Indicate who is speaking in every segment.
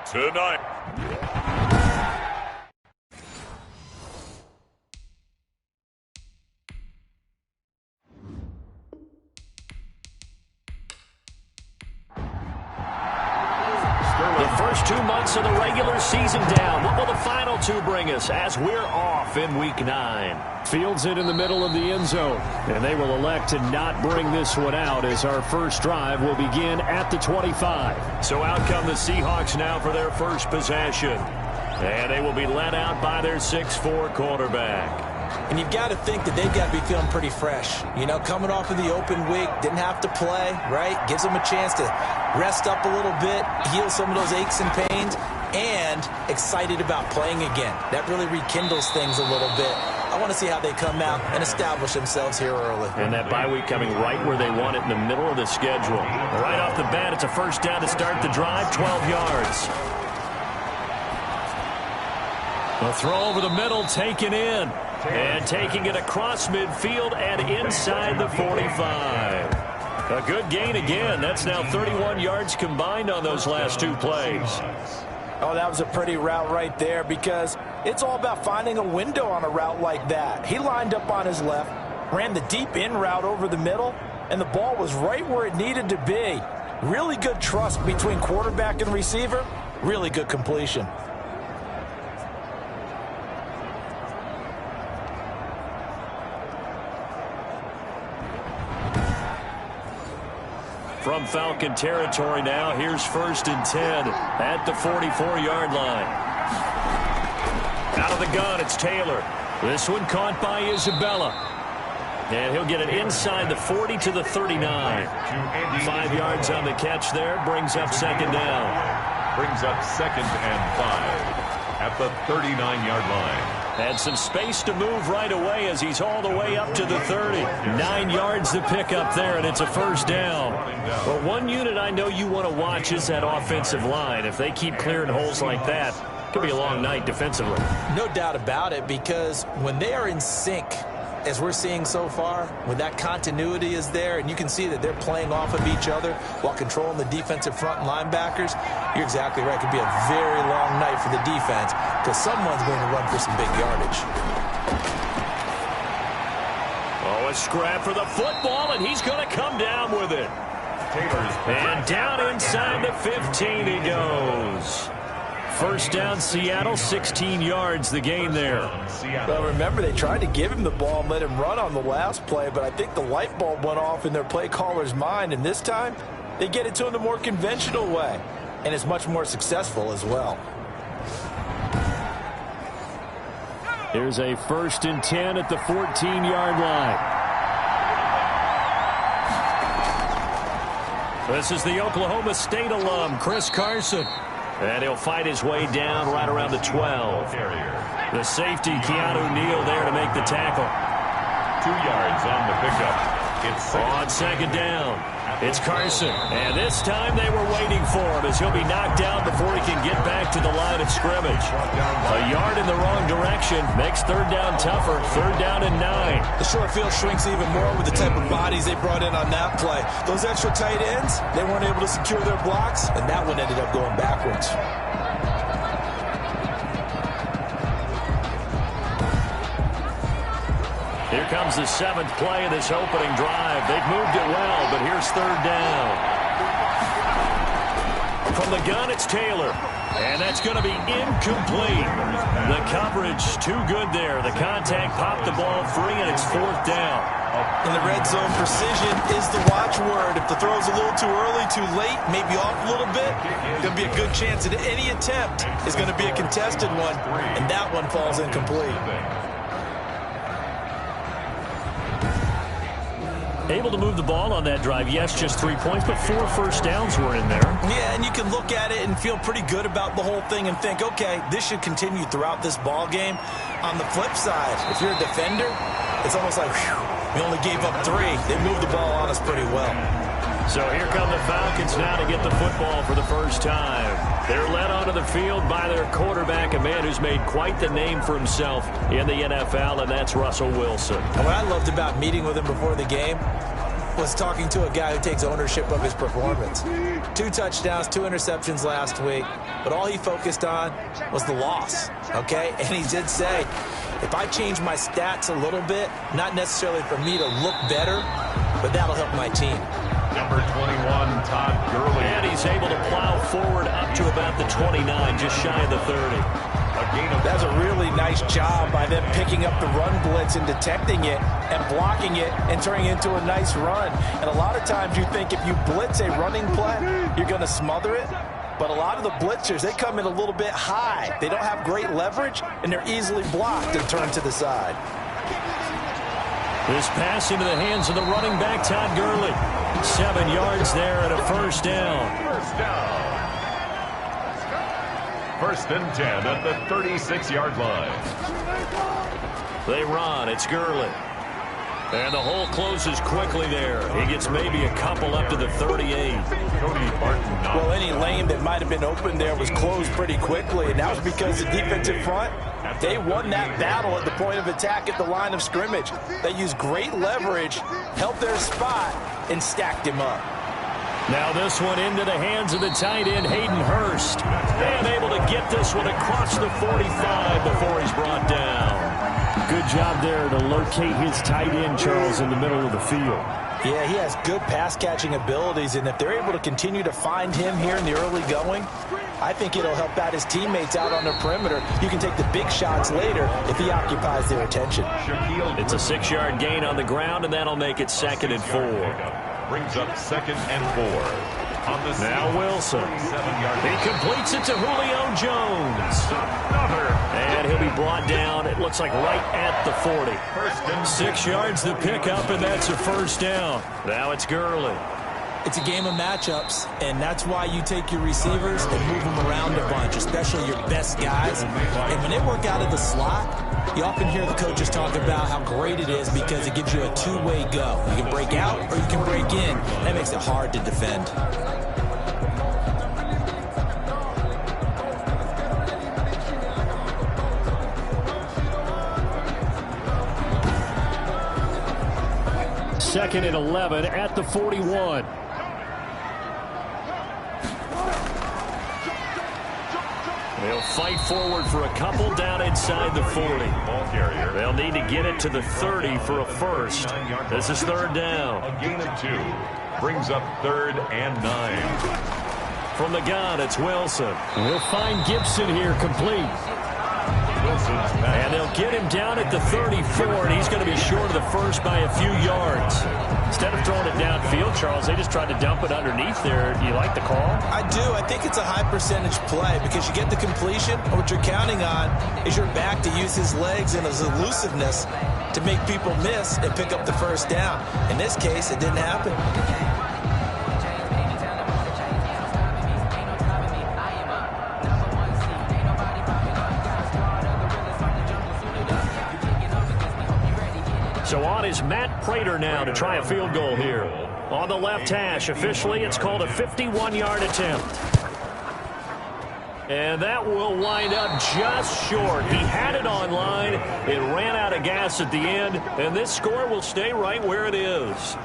Speaker 1: tonight.
Speaker 2: The first 2 months of the regular season down. What will the final two bring us as we're off in Week 9?
Speaker 3: Fields it in the middle of the end zone. And they will elect to not bring this one out as our first drive will begin at the 25.
Speaker 2: So out come the Seahawks now for their first possession. And they will be led out by their 6'4" quarterback.
Speaker 4: And you've got to think that they've got to be feeling pretty fresh. You know, coming off of the open week, didn't have to play, right? Gives them a chance to rest up a little bit, heal some of those aches and pains, and excited about playing again. That really rekindles things a little bit. I want to see how they come out and establish themselves here early.
Speaker 2: And that bye week coming right where they want it in the middle of the schedule. Right off the bat, it's a first down to start the drive, 12 yards. A throw over the middle, taken in. And taking it across midfield and inside the 45. A good gain again. That's now 31 yards combined on those last two plays.
Speaker 4: Oh, that was a pretty route right there because it's all about finding a window on a route like that. He lined up on his left, ran the deep in route over the middle, and the ball was right where it needed to be. Really good trust between quarterback and receiver. Really good completion.
Speaker 2: From Falcon territory now, here's 1st and 10 at the 44-yard line. Out of the gun, it's Taylor. This one caught by Isabella. And he'll get it inside the 40 to the 39. 5 yards on the catch there, brings up 2nd down.
Speaker 1: Brings up 2nd and 5 at the 39-yard line.
Speaker 2: Had some space to move right away as he's all the way up to the 30. 9 yards to pick up there, and it's a first down. Well, one unit I know you want to watch is that offensive line. If they keep clearing holes like that, it could be a long night defensively.
Speaker 4: No doubt about it, because when they are in sync, as we're seeing so far, when that continuity is there, and you can see that they're playing off of each other while controlling the defensive front and linebackers, you're exactly right. It could be a very long night for the defense because someone's going to run for some big yardage.
Speaker 2: Oh, a scrap for the football, and he's going to come down with it. And down inside the 15 he goes. First down, Seattle, 16 yards the gain there.
Speaker 4: Well, remember, they tried to give him the ball and let him run on the last play, but I think the light bulb went off in their play caller's mind, and this time they get it to him the more conventional way, and it's much more successful as well.
Speaker 3: Here's a 1st and 10 at the 14-yard line.
Speaker 2: This is the Oklahoma State alum, Chris Carson. And he'll fight his way down right around the 12. The safety, Keanu Neal, there to make the tackle.
Speaker 1: 2 yards on the pickup. It's
Speaker 2: on 2nd down. It's Carson. And this time they were waiting for him as he'll be knocked down before he can get back to the line of scrimmage. A yard in the wrong direction makes 3rd down tougher. 3rd down and 9.
Speaker 4: The short field shrinks even more with the type of bodies they brought in on that play. Those extra tight ends, they weren't able to secure their blocks, and that one ended up going backwards.
Speaker 2: Here comes the 7th play of this opening drive. They've moved it well, but here's 3rd down. From the gun, it's Taylor. And that's going to be incomplete. The coverage too good there. The contact popped the ball free, and it's 4th down.
Speaker 4: In the red zone, precision is the watchword. If the throw's a little too early, too late, maybe off a little bit, going to be a good chance that any attempt is going to be a contested one, and that one falls incomplete.
Speaker 2: Able to move the ball on that drive. Yes, just 3 points, but 4 first downs were in there.
Speaker 4: Yeah, and you can look at it and feel pretty good about the whole thing and think, okay, this should continue throughout this ball game. On the flip side, if you're a defender, it's almost like, whew, we only gave up 3. They moved the ball on us pretty well.
Speaker 2: So here come the Falcons now to get the football for the first time. They're led onto the field by their quarterback, a man who's made quite the name for himself in the NFL, and that's Russell Wilson.
Speaker 4: And what I loved about meeting with him before the game, was talking to a guy who takes ownership of his performance. 2 touchdowns, 2 interceptions last week, but all he focused on was the loss, okay? And he did say, if I change my stats a little bit, not necessarily for me to look better, but that'll help my team.
Speaker 1: Number 21, Todd Gurley.
Speaker 2: And he's able to plow forward up to about the 29, just shy of the 30.
Speaker 4: That's a really nice job by them picking up the run blitz and detecting it and blocking it and turning it into a nice run. And a lot of times you think if you blitz a running play, you're going to smother it. But a lot of the blitzers, they come in a little bit high. They don't have great leverage, and they're easily blocked and turned to the side.
Speaker 2: This pass into the hands of the running back, Todd Gurley. 7 yards there and a first down.
Speaker 1: First down. First and 10 at the 36-yard line.
Speaker 2: They run. It's Gurley. And the hole closes quickly there. He gets maybe a couple up to the 38.
Speaker 1: Cody Barton.
Speaker 4: Well, any lane that might have been open there was closed pretty quickly, and that was because the defensive front, they won that battle at the point of attack at the line of scrimmage. They used great leverage, held their spot, and stacked him up.
Speaker 2: Now this one into the hands of the tight end, Hayden Hurst. And able to get this one across the 45 before he's brought down.
Speaker 3: Good job there to locate his tight end, Charles, in the middle of the field.
Speaker 4: Yeah, he has good pass-catching abilities, and if they're able to continue to find him here in the early going, I think it'll help out his teammates out on the perimeter. You can take the big shots later if he occupies their attention.
Speaker 2: It's a 6-yard gain on the ground, and that'll make it 2nd and 4.
Speaker 1: Brings up 2nd and 4. On the
Speaker 2: now Wilson. He completes it to Julio Jones. And he'll be brought down, it looks like right at the 40. 6 yards the pickup, and that's a first down. Now it's Gurley.
Speaker 4: It's a game of matchups, and that's why you take your receivers and move them around a bunch, especially your best guys. And when they work out of the slot, you often hear the coaches talk about how great it is because it gives you a two-way go. You can break out or you can break in. That makes it hard to defend.
Speaker 3: Second and 11 at the 41.
Speaker 2: They'll fight forward for a couple down inside the 40. They'll need to get it to the 30 for a first. This is 3rd down.
Speaker 1: A gain of 2. Brings up 3rd and 9.
Speaker 2: From the gun, it's Wilson.
Speaker 3: We'll find Gibson here complete.
Speaker 2: And they'll get him down at the 34, and he's going to be short of the first by a few yards. Instead of throwing it downfield, Charles, they just tried to dump it underneath there. Do you like the call?
Speaker 4: I do. I think it's a high-percentage play because you get the completion, and what you're counting on is your back to use his legs and his elusiveness to make people miss and pick up the first down. In this case, it didn't happen.
Speaker 2: So on is Matt Prater now to try a field goal here. On the left hash, officially it's called a 51-yard attempt. And that will wind up just short. He had it on line. It ran out of gas at the end, and this score will stay right where it is.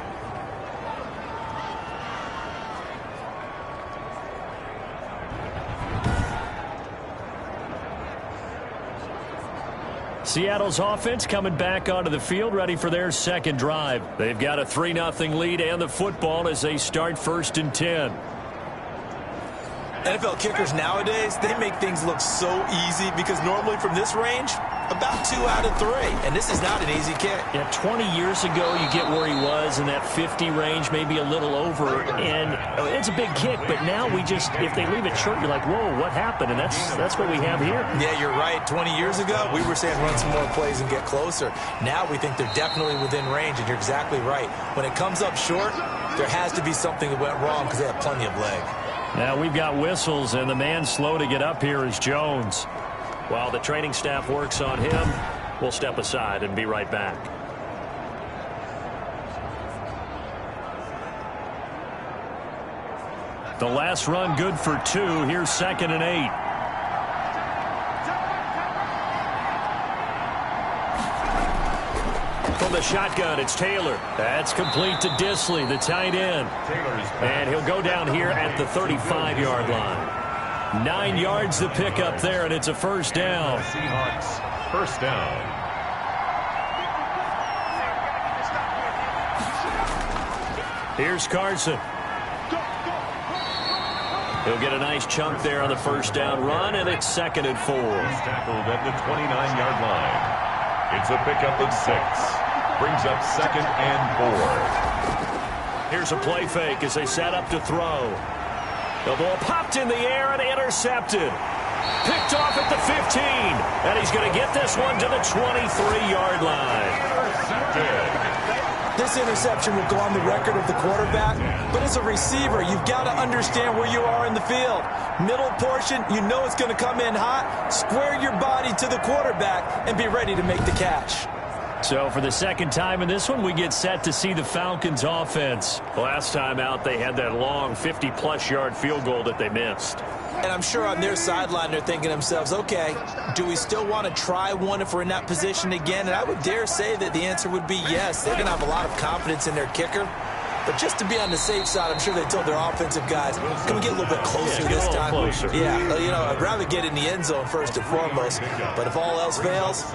Speaker 2: Seattle's offense coming back onto the field, ready for their second drive. They've got a 3-0 lead and the football as they start 1st and 10.
Speaker 4: NFL kickers nowadays, they make things look so easy because normally from this range, about 2 out of 3. And this is not an easy kick.
Speaker 2: Yeah, 20 years ago, you get where he was in that 50 range, maybe a little over. And it's a big kick, but now we just, if they leave it short, you're like, whoa, what happened? And that's what we have here.
Speaker 4: Yeah, you're right. 20 years ago, we were saying run some more plays and get closer. Now we think they're definitely within range, and you're exactly right. When it comes up short, there has to be something that went wrong because they have plenty of leg.
Speaker 2: Now we've got whistles, and the man slow to get up here is Jones. While the training staff works on him, we'll step aside and be right back. The last run good for 2. Here's 2nd and 8. From the the shotgun, it's Taylor. That's complete to Disley, the tight end. And he'll go down here at the 35-yard line. 9 yards to pick up there, and it's a first down.
Speaker 1: Seahawks, first down.
Speaker 2: Here's Carson. He'll get a nice chunk there on the first down run, and it's 2nd and 4.
Speaker 1: He's tackled at the 29-yard line. It's a pickup of 6. Brings up 2nd and 4.
Speaker 2: Here's a play fake as they set up to throw. The ball popped in the air and intercepted. Picked off at the 15, and he's going to get this one to the 23-yard line.
Speaker 1: Intercepted.
Speaker 4: This interception will go on the record of the quarterback, but as a receiver, you've got to understand where you are in the field. Middle portion, you know it's going to come in hot. Square your body to the quarterback and be ready to make the catch.
Speaker 2: So for the second time in this one, we get set to see the Falcons offense. Last time out, they had that long 50-plus yard field goal that they missed.
Speaker 4: And I'm sure on their sideline, they're thinking to themselves, okay, do we still want to try one if we're in that position again? And I would dare say that the answer would be yes. They're going to have a lot of confidence in their kicker. But just to be on the safe side, I'm sure they told their offensive guys, can we get a little bit closer this time?
Speaker 2: Closer.
Speaker 4: Yeah, you know, I'd rather get in the end zone first and foremost. But if all else fails,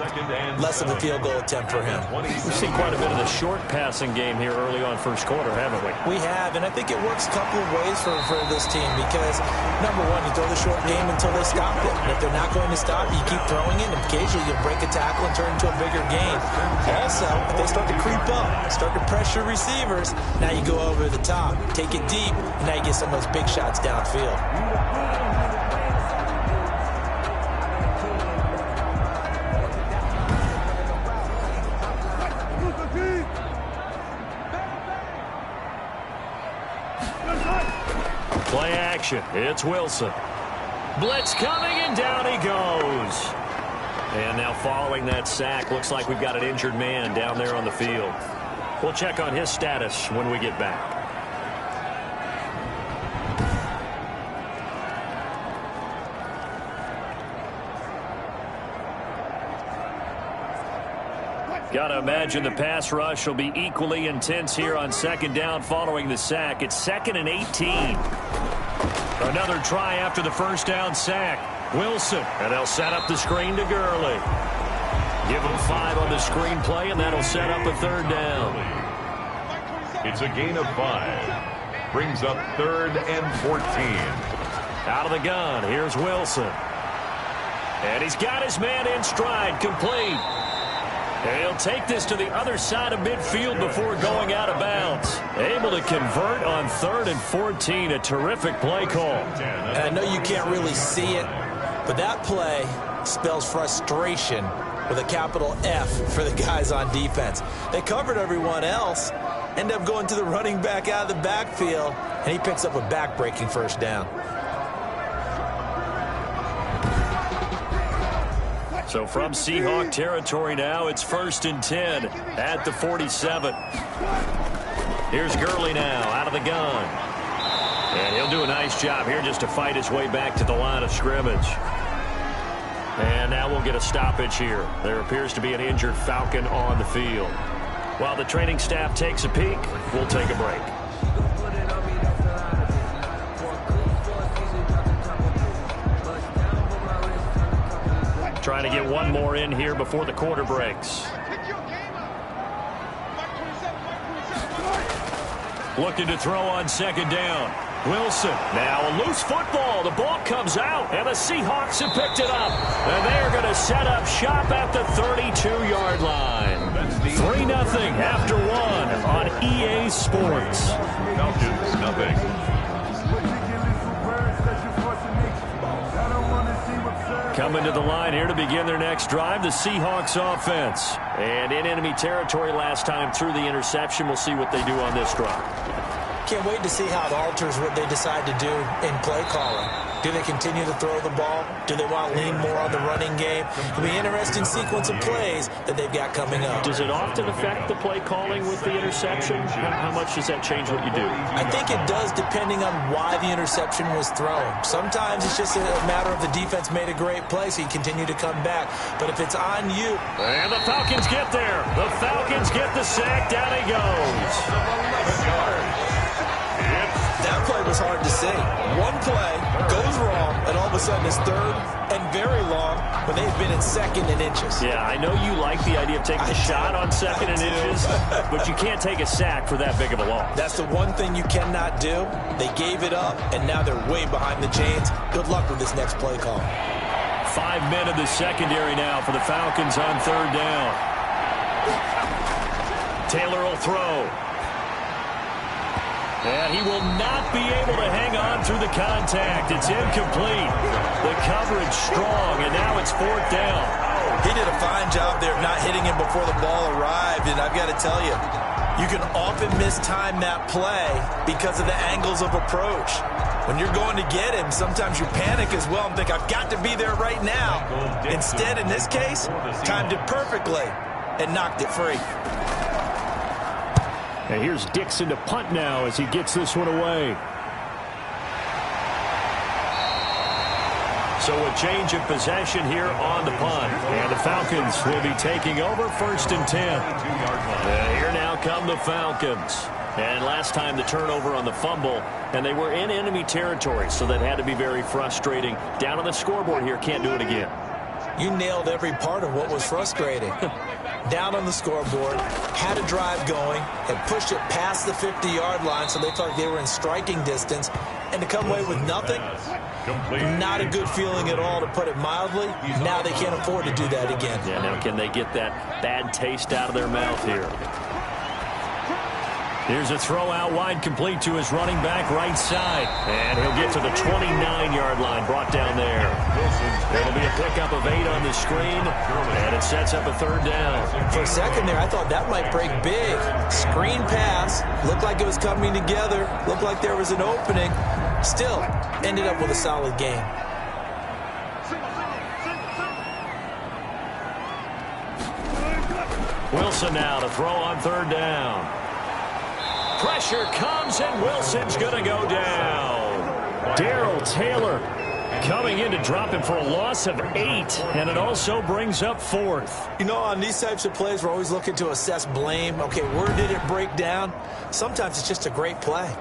Speaker 4: less of a field goal attempt for him.
Speaker 2: We've seen quite a bit of the short passing game here early on first quarter, haven't we?
Speaker 4: We have, and I think it works a couple of ways for this team because, number one, you throw the short game until they stop it. And if they're not going to stop, you keep throwing it, and occasionally you'll break a tackle and turn into a bigger gain. Also, if they start to creep up, start to pressure receivers, now you go over the top, take it deep, and now you get some of those big shots downfield.
Speaker 2: Play action. It's Wilson. Blitz coming, and down he goes. And now following that sack, looks like we've got an injured man down there on the field. We'll check on his status when we get back. Got to imagine the pass rush will be equally intense here on second down following the sack. It's 2nd and 18. Another try after the first down sack. Wilson, and they'll set up the screen to Gurley. Give him 5 on the screen play, and that'll set up a 3rd down.
Speaker 1: It's a gain of 5. Brings up 3rd and 14.
Speaker 2: Out of the gun, here's Wilson. And he's got his man in stride, complete. And he'll take this to the other side of midfield before going out of bounds. Able to convert on 3rd and 14, a terrific play call.
Speaker 4: And I know you can't really see it, but that play spells frustration with a capital F for the guys on defense. They covered everyone else, end up going to the running back out of the backfield, and he picks up a back-breaking first down.
Speaker 2: So from Seahawk territory now, it's 1st and 10 at the 47. Here's Gurley now out of the gun. And he'll do a nice job here just to fight his way back to the line of scrimmage. And now we'll get a stoppage here. There appears to be an injured Falcon on the field. While the training staff takes a peek, we'll take a break. Trying to get one more in here before the quarter breaks. Looking to throw on second down. Wilson, now a loose football. The ball comes out, and the Seahawks have picked it up. And they're going to set up shop at the 32-yard line. 3-0 after 1 on EA Sports.
Speaker 1: Falcons, nothing.
Speaker 2: Coming to the line here to begin their next drive, the Seahawks offense. And in enemy territory last time through the interception. We'll see what they do on this drive.
Speaker 4: Can't wait to see how it alters what they decide to do in play calling. Do they continue to throw the ball? Do they want to lean more on the running game? It'll be an interesting sequence of plays that they've got coming up.
Speaker 3: Does it often affect the play calling with the interception? How much does that change what you do?
Speaker 4: I think it does, depending on why the interception was thrown. Sometimes it's just a matter of the defense made a great play, so you continue to come back. But if it's on you...
Speaker 3: And the Falcons get there. The Falcons get the sack. Down he goes.
Speaker 4: That play was hard to see. One play goes wrong, and all of a sudden it's third and very long when they've been in second and inches.
Speaker 3: Yeah, I know you like the idea of taking a shot on second and inches, but you can't take a sack for that big of a loss.
Speaker 4: That's the one thing you cannot do. They gave it up, and now they're way behind the chains. Good luck with this next play call.
Speaker 3: 5 men in the secondary now for the Falcons on third down. Taylor will throw. And he will not be able to hang on through the contact. It's incomplete. The coverage strong, and now it's fourth down.
Speaker 4: He did a fine job there of not hitting him before the ball arrived, and I've got to tell you, you can often mistime that play because of the angles of approach. When you're going to get him, sometimes you panic as well and think, I've got to be there right now. Instead, in this case, timed it perfectly and knocked it free.
Speaker 3: And here's Dixon to punt now as he gets this one away. So a change of possession here on the punt. And the Falcons will be taking over first and 10. Here now come the Falcons. And last time the turnover on the fumble, and they were in enemy territory, so that had to be very frustrating. Down on the scoreboard here, can't do it again.
Speaker 4: You nailed every part of what was frustrating. Down on the scoreboard, had a drive going, and pushed it past the 50-yard line, so they thought they were in striking distance, and to come away with nothing, not a good feeling at all, to put it mildly. Now they can't afford to do that again.
Speaker 3: Yeah, now can they get that bad taste out of their mouth here? Here's a throw out wide, complete to his running back right side. And he'll get to the 29-yard line, brought down there. It'll be a pickup of 8 on the screen, and it sets up a third down.
Speaker 4: For a second there, I thought that might break big. Screen pass, looked like it was coming together, looked like there was an opening. Still, ended up with a solid game.
Speaker 3: Wilson now to throw on third down. Pressure comes, and Wilson's going to go down. Darrell Taylor coming in to drop him for a loss of 8, and it also brings up fourth.
Speaker 4: You know, on these types of plays, we're always looking to assess blame. Okay, where did it break down? Sometimes it's just a great play.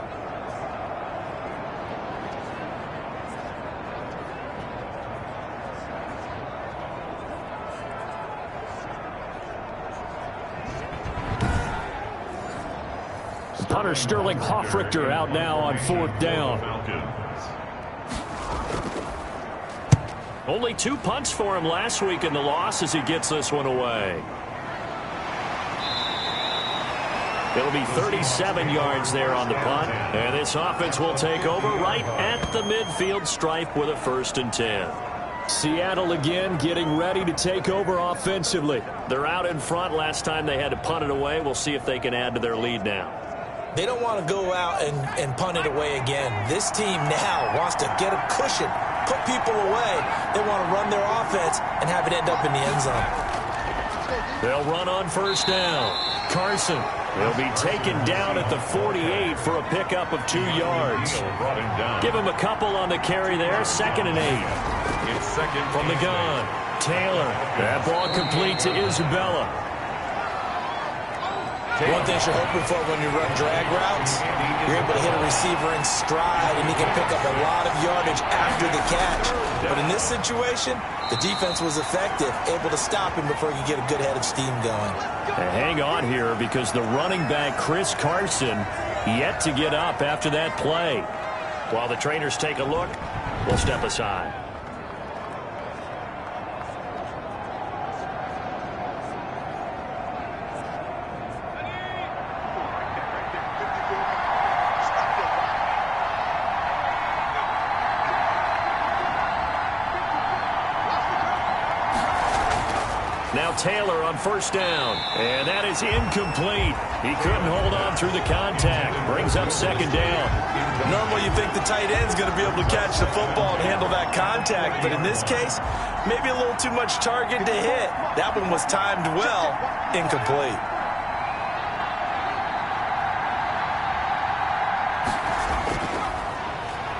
Speaker 3: Punter Sterling Hoffrichter out now on fourth down. Only 2 punts for him last week in the loss as he gets this one away. It'll be 37 yards there on the punt. And this offense will take over right at the midfield stripe with a first and 10. Seattle again getting ready to take over offensively. They're out in front. Last time they had to punt it away. We'll see if they can add to their lead now.
Speaker 4: They don't want to go out and punt it away again. This team now wants to get a cushion, put people away. They want to run their offense and have it end up in the end zone.
Speaker 3: They'll run on first down. Carson will be taken down at the 48 for a pickup of 2 yards. Give him a couple on the carry there. 2nd and 8.
Speaker 1: It's second
Speaker 3: from the gun. Taylor. That ball complete to Isabella.
Speaker 4: One thing you're hoping for when you run drag routes, you're able to hit a receiver in stride, and he can pick up a lot of yardage after the catch. But in this situation, the defense was effective, able to stop him before he could get a good head of steam going.
Speaker 3: And hang on here, because the running back, Chris Carson, yet to get up after that play. While the trainers take a look, we'll step aside. Now
Speaker 2: Taylor on first down. And that is incomplete. He couldn't hold on through the contact. Brings up second down.
Speaker 4: Normally you think the tight end's going to be able to catch the football and handle that contact. But in this case, maybe a little too much target to hit. That one was timed well. Incomplete.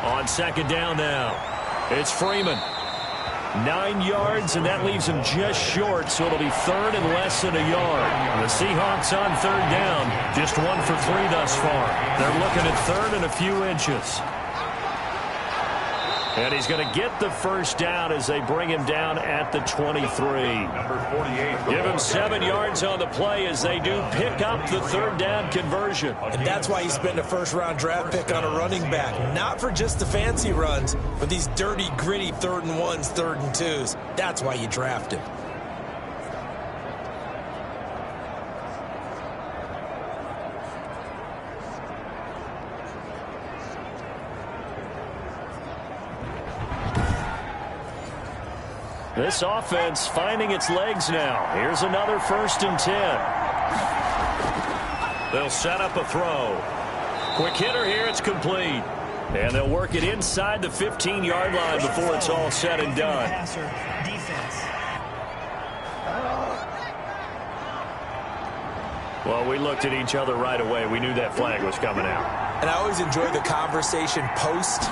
Speaker 2: On second down now, it's Freeman. 9 yards, and that leaves him just short, so it'll be third and less than a yard. The Seahawks on third down, just 1 for 3 thus far. They're looking at third and a few inches. And he's going to get the first down as they bring him down at the 23.
Speaker 1: Number 48.
Speaker 2: Give him 7 yards on the play as they do pick up the third down conversion.
Speaker 4: And that's why you spend a first-round draft pick on a running back. Not for just the fancy runs, but these dirty, gritty 3rd and 1s, 3rd and 2s. That's why you draft him.
Speaker 2: This offense finding its legs now. Here's another 1st and 10. They'll set up a throw. Quick hitter here. It's complete. And they'll work it inside the 15-yard line before it's all said and done. Well, we looked at each other right away. We knew that flag was coming out.
Speaker 4: And I always enjoy the conversation post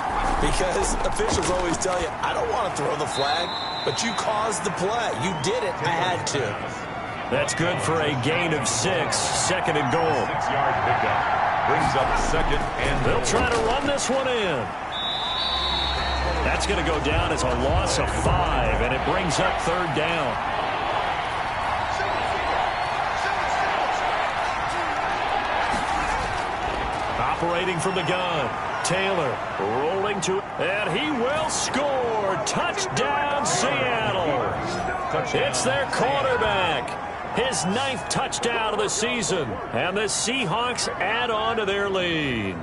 Speaker 4: because officials always tell you, I don't want to throw the flag, but you caused the play. You did it. I had to.
Speaker 2: That's good for a gain of 6. 2nd and goal.
Speaker 1: 6-yard pickup. Brings up 2nd and goal.
Speaker 2: They'll try to run this one in. That's going to go down as a loss of 5, and it brings up 3rd down. Operating from the gun. Taylor rolling to, and he will score. Touchdown, Seattle. It's their quarterback. His 9th touchdown of the season. And the Seahawks add on to their lead.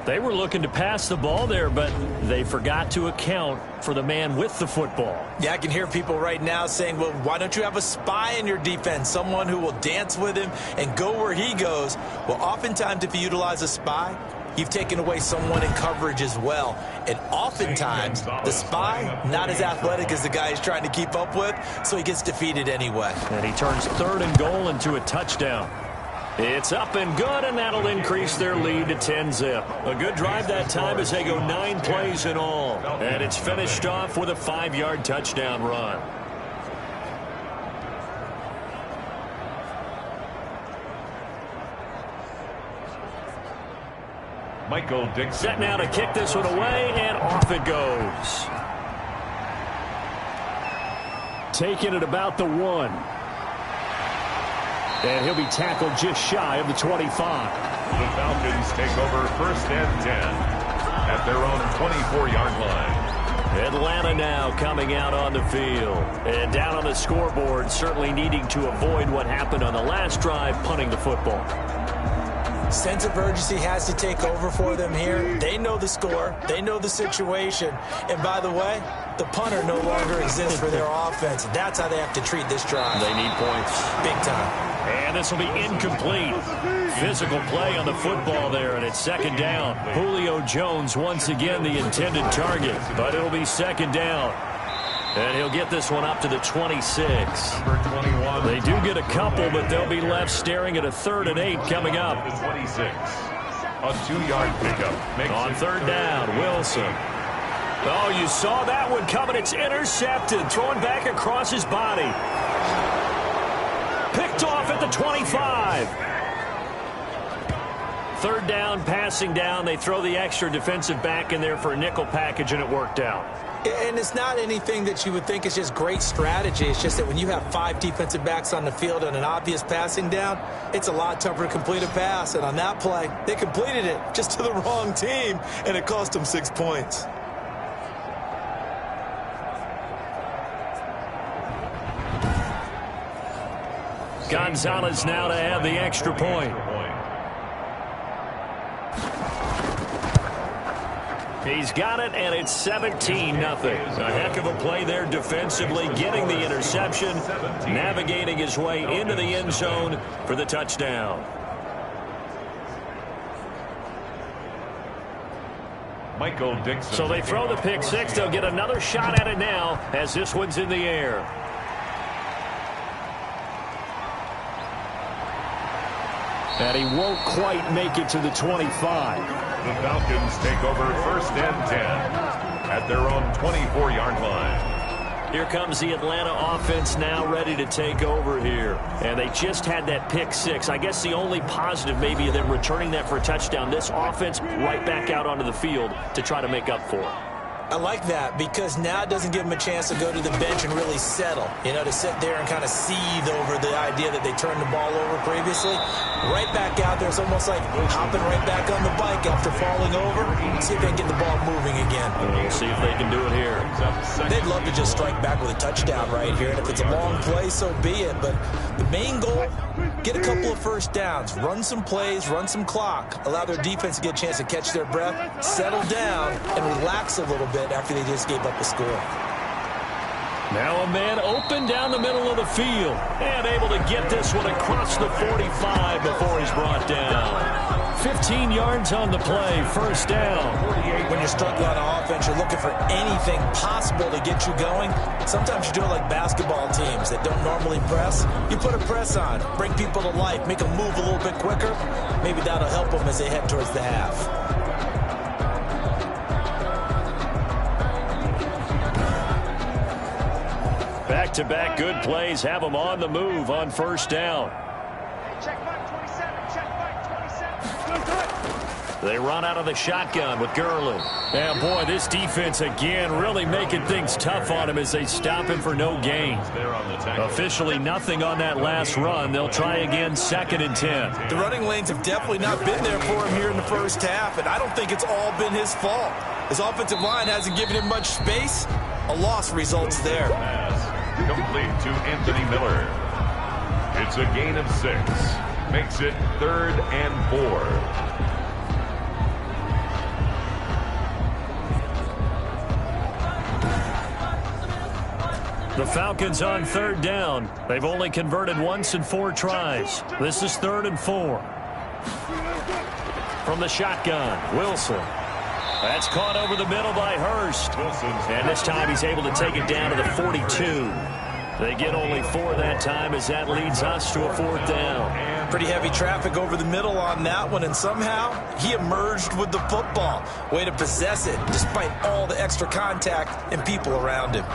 Speaker 2: They were looking to pass the ball there, but they forgot to account for the man with the football.
Speaker 4: Yeah, I can hear people right now saying, well, why don't you have a spy in your defense, someone who will dance with him and go where he goes? Well, oftentimes if you utilize a spy, you've taken away someone in coverage as well. And oftentimes, the spy, not as athletic as the guy he's trying to keep up with, so he gets defeated anyway.
Speaker 2: And he turns 3rd and goal into a touchdown. It's up and good, and that'll increase their lead to 10-zip. A good drive that time as they go 9 plays in all. And it's finished off with a 5-yard touchdown run.
Speaker 1: Michael Dixon.
Speaker 2: Set now to kick this one away, and off it goes. Taking it about the 1. And he'll be tackled just shy of the 25.
Speaker 1: The Falcons take over 1st and 10 at their own 24-yard line.
Speaker 2: Atlanta now coming out on the field. And down on the scoreboard, certainly needing to avoid what happened on the last drive, punting the football.
Speaker 4: Sense of urgency has to take over for them here. They know the score. They know the situation. And by the way, the punter no longer exists for their offense. That's how they have to treat this drive.
Speaker 2: They need points.
Speaker 4: Big time.
Speaker 2: And this will be incomplete. Physical play on the football there, and it's 2nd down. Julio Jones once again the intended target, but it'll be 2nd down. And he'll get this one up to the 26.
Speaker 1: Number 21.
Speaker 2: They do get a couple, but they'll be left staring at a 3rd and 8 coming up.
Speaker 1: The 26. A 2-yard pickup.
Speaker 2: On 3rd down, Wilson. Oh, you saw that one coming. It's intercepted. Thrown back across his body. Picked off at the 25. 3rd down, passing down. They throw the extra defensive back in there for a nickel package, and it worked out.
Speaker 4: And it's not anything that you would think is just great strategy. It's just that when you have 5 defensive backs on the field and an obvious passing down, it's a lot tougher to complete a pass. And on that play, they completed it just to the wrong team, and it cost them 6 points.
Speaker 2: Gonzalez now to have the extra point. He's got it, and it's 17-0. A heck of a play there defensively, getting the interception, navigating his way into the end zone for the touchdown.
Speaker 1: Michael Dixon.
Speaker 2: So they throw the pick six. They'll get another shot at it now as this one's in the air. And he won't quite make it to the 25.
Speaker 1: The Falcons take over 1st and 10 at their own 24-yard line.
Speaker 2: Here comes the Atlanta offense now ready to take over here. And they just had that pick six. I guess the only positive maybe of them returning that for a touchdown. This offense right back out onto the field to try to make up for it.
Speaker 4: I like that because now it doesn't give them a chance to go to the bench and really settle. You know, to sit there and kind of seethe over the idea that they turned the ball over previously. Right back out there. It's almost like hopping right back on the bike after falling over. See if they can get the ball moving again.
Speaker 2: We'll see if they can do it here.
Speaker 4: They'd love to just strike back with a touchdown right here. And if it's a long play, so be it. But the main goal, get a couple of first downs. Run some plays, run some clock. Allow their defense to get a chance to catch their breath, settle down, and relax a little bit after they just gave up a score.
Speaker 2: Now a man open down the middle of the field and able to get this one across the 45 before he's brought down. 15 yards on the play, first down.
Speaker 4: When you're struggling on offense, you're looking for anything possible to get you going. Sometimes you do it like basketball teams that don't normally press. You put a press on, bring people to life, make them move a little bit quicker. Maybe that'll help them as they head towards the half.
Speaker 2: Back-to-back good plays have them on the move on first down. They run out of the shotgun with Gurley. And boy, this defense again really making things tough on him as they stop him for no gain. Officially nothing on that last run. They'll try again, 2nd and 10.
Speaker 4: The running lanes have definitely not been there for him here in the first half, and I don't think it's all been his fault. His offensive line hasn't given him much space. A loss results there.
Speaker 1: Complete to Anthony Miller. It's a gain of 6. Makes it 3rd and 4.
Speaker 2: The Falcons on 3rd down. They've only converted once in 4 tries. This is 3rd and 4. From the shotgun, Wilson. That's caught over the middle by Hurst. And this time he's able to take it down to the 42. They get only 4 that time as that leads us to a 4th down.
Speaker 4: Pretty heavy traffic over the middle on that one, and somehow he emerged with the football. Way to possess it despite all the extra contact and people around him.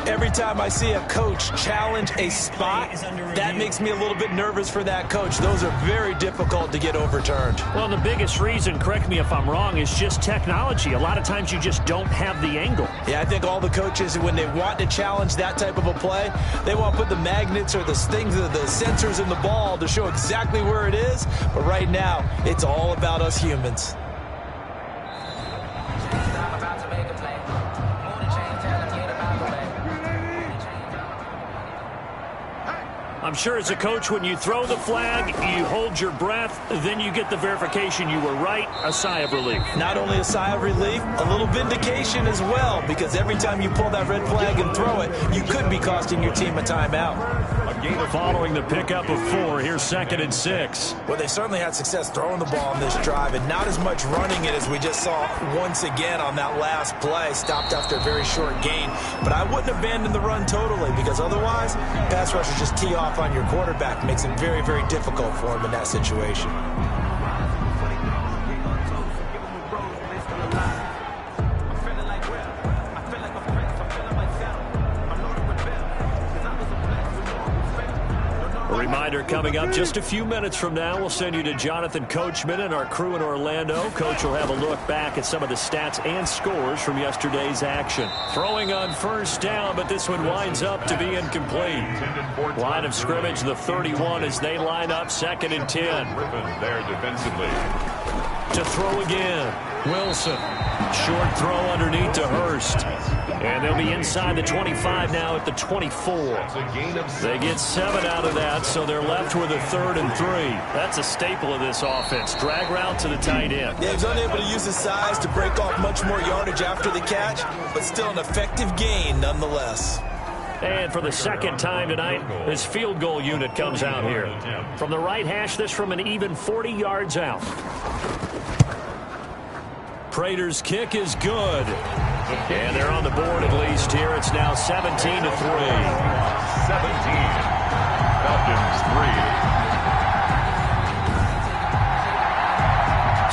Speaker 4: Every time I see a coach challenge a spot, that makes me a little bit nervous for that coach. Those are very difficult to get overturned.
Speaker 2: Well, the biggest reason, correct me if I'm wrong, is just technology. A lot of times you just don't have the angle.
Speaker 4: Yeah, I think all the coaches, when they want to challenge that type of a play, they want to put the magnets or the things, the sensors in the ball to show exactly where it is. But right now, it's all about us humans.
Speaker 2: I'm sure as a coach, when you throw the flag, you hold your breath, then you get the verification you were right, a sigh of relief.
Speaker 4: Not only a sigh of relief, a little vindication as well, because every time you pull that red flag and throw it, you could be costing your team a timeout.
Speaker 2: Following the pickup of 4, here's 2nd and 6.
Speaker 4: Well, they certainly had success throwing the ball on this drive, and not as much running it as we just saw once again on that last play. Stopped after a very short gain. But I wouldn't abandon the run totally, because otherwise, pass rushers just tee off on your quarterback. Makes it very, very difficult for him in that situation.
Speaker 2: Reminder coming up just a few minutes from now, we'll send you to Jonathan Coachman and our crew in Orlando. Coach will have a look back at some of the stats and scores from yesterday's action. Throwing on first down, but this one winds up to be incomplete. Line of scrimmage, the 31 as they line up 2nd and 10.
Speaker 1: There defensively.
Speaker 2: to throw again. Wilson. Short throw underneath to Hurst. And they'll be inside the 25 now at the 24. They get 7 out of that, so they're left with a 3rd and 3. That's a staple of this offense. Drag route to the tight end.
Speaker 4: Yeah, he's unable to use his size to break off much more yardage after the catch, but still an effective gain nonetheless.
Speaker 2: And for the second time tonight, his field goal unit comes out here. From the right hash, this from an even 40 yards out. Prater's kick is good. And they're on the board at least here. It's now 17 to 3. 17.
Speaker 1: Falcons 3.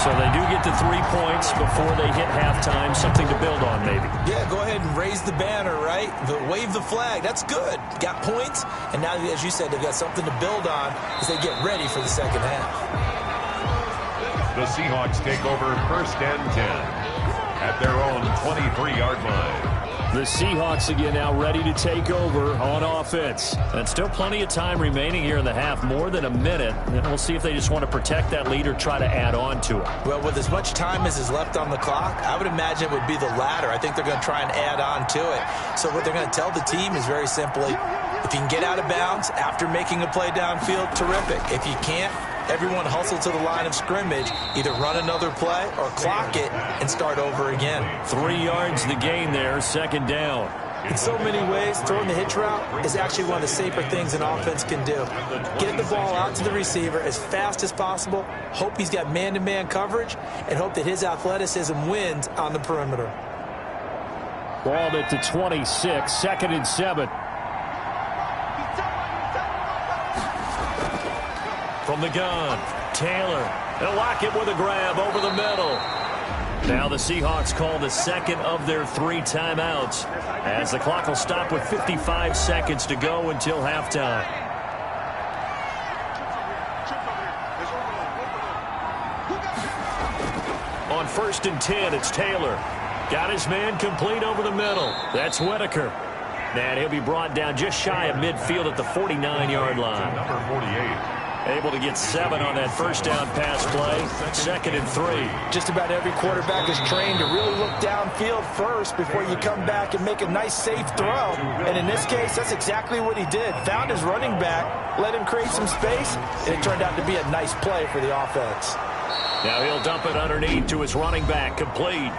Speaker 2: So they do get to 3 points before they hit halftime. Something to build on, maybe.
Speaker 4: Yeah, go ahead and raise the banner, right? Wave the flag. That's good. Got points. And now, as you said, they've got something to build on as they get ready for the second half.
Speaker 1: The Seahawks take over 1st and 10 at their own 23-yard line.
Speaker 2: The Seahawks again now ready to take over on offense. And still plenty of time remaining here in the half, more than a minute. And we'll see if they just want to protect that lead or try to add on to it.
Speaker 4: Well, with as much time as is left on the clock, I would imagine it would be the latter. I think they're going to try and add on to it. So what they're going to tell the team is very simply, if you can get out of bounds after making a play downfield, terrific. If you can't, everyone hustle to the line of scrimmage, either run another play or clock it and start over again.
Speaker 2: 3 yards the gain there, second down.
Speaker 4: In so many ways, throwing the hitch route is actually one of the safer things an offense can do. Get the ball out to the receiver as fast as possible, hope he's got man-to-man coverage, and hope that his athleticism wins on the perimeter.
Speaker 2: Ball at the 26, 2nd and 7. From the gun, Taylor. They'll lock it with a grab over the middle. Now the Seahawks call the second of their 3 timeouts, as the clock will stop with 55 seconds to go until halftime. On 1st and 10, it's Taylor. Got his man complete over the middle. That's Whitaker. And he'll be brought down just shy of midfield at the 49-yard line.
Speaker 1: Number 48.
Speaker 2: Able to get 7 on that first down pass play. 2nd and 3.
Speaker 4: Just about every quarterback is trained to really look downfield first before you come back and make a nice, safe throw. And in this case, that's exactly what he did. Found his running back, let him create some space, and it turned out to be a nice play for the offense.
Speaker 2: Now he'll dump it underneath to his running back, complete.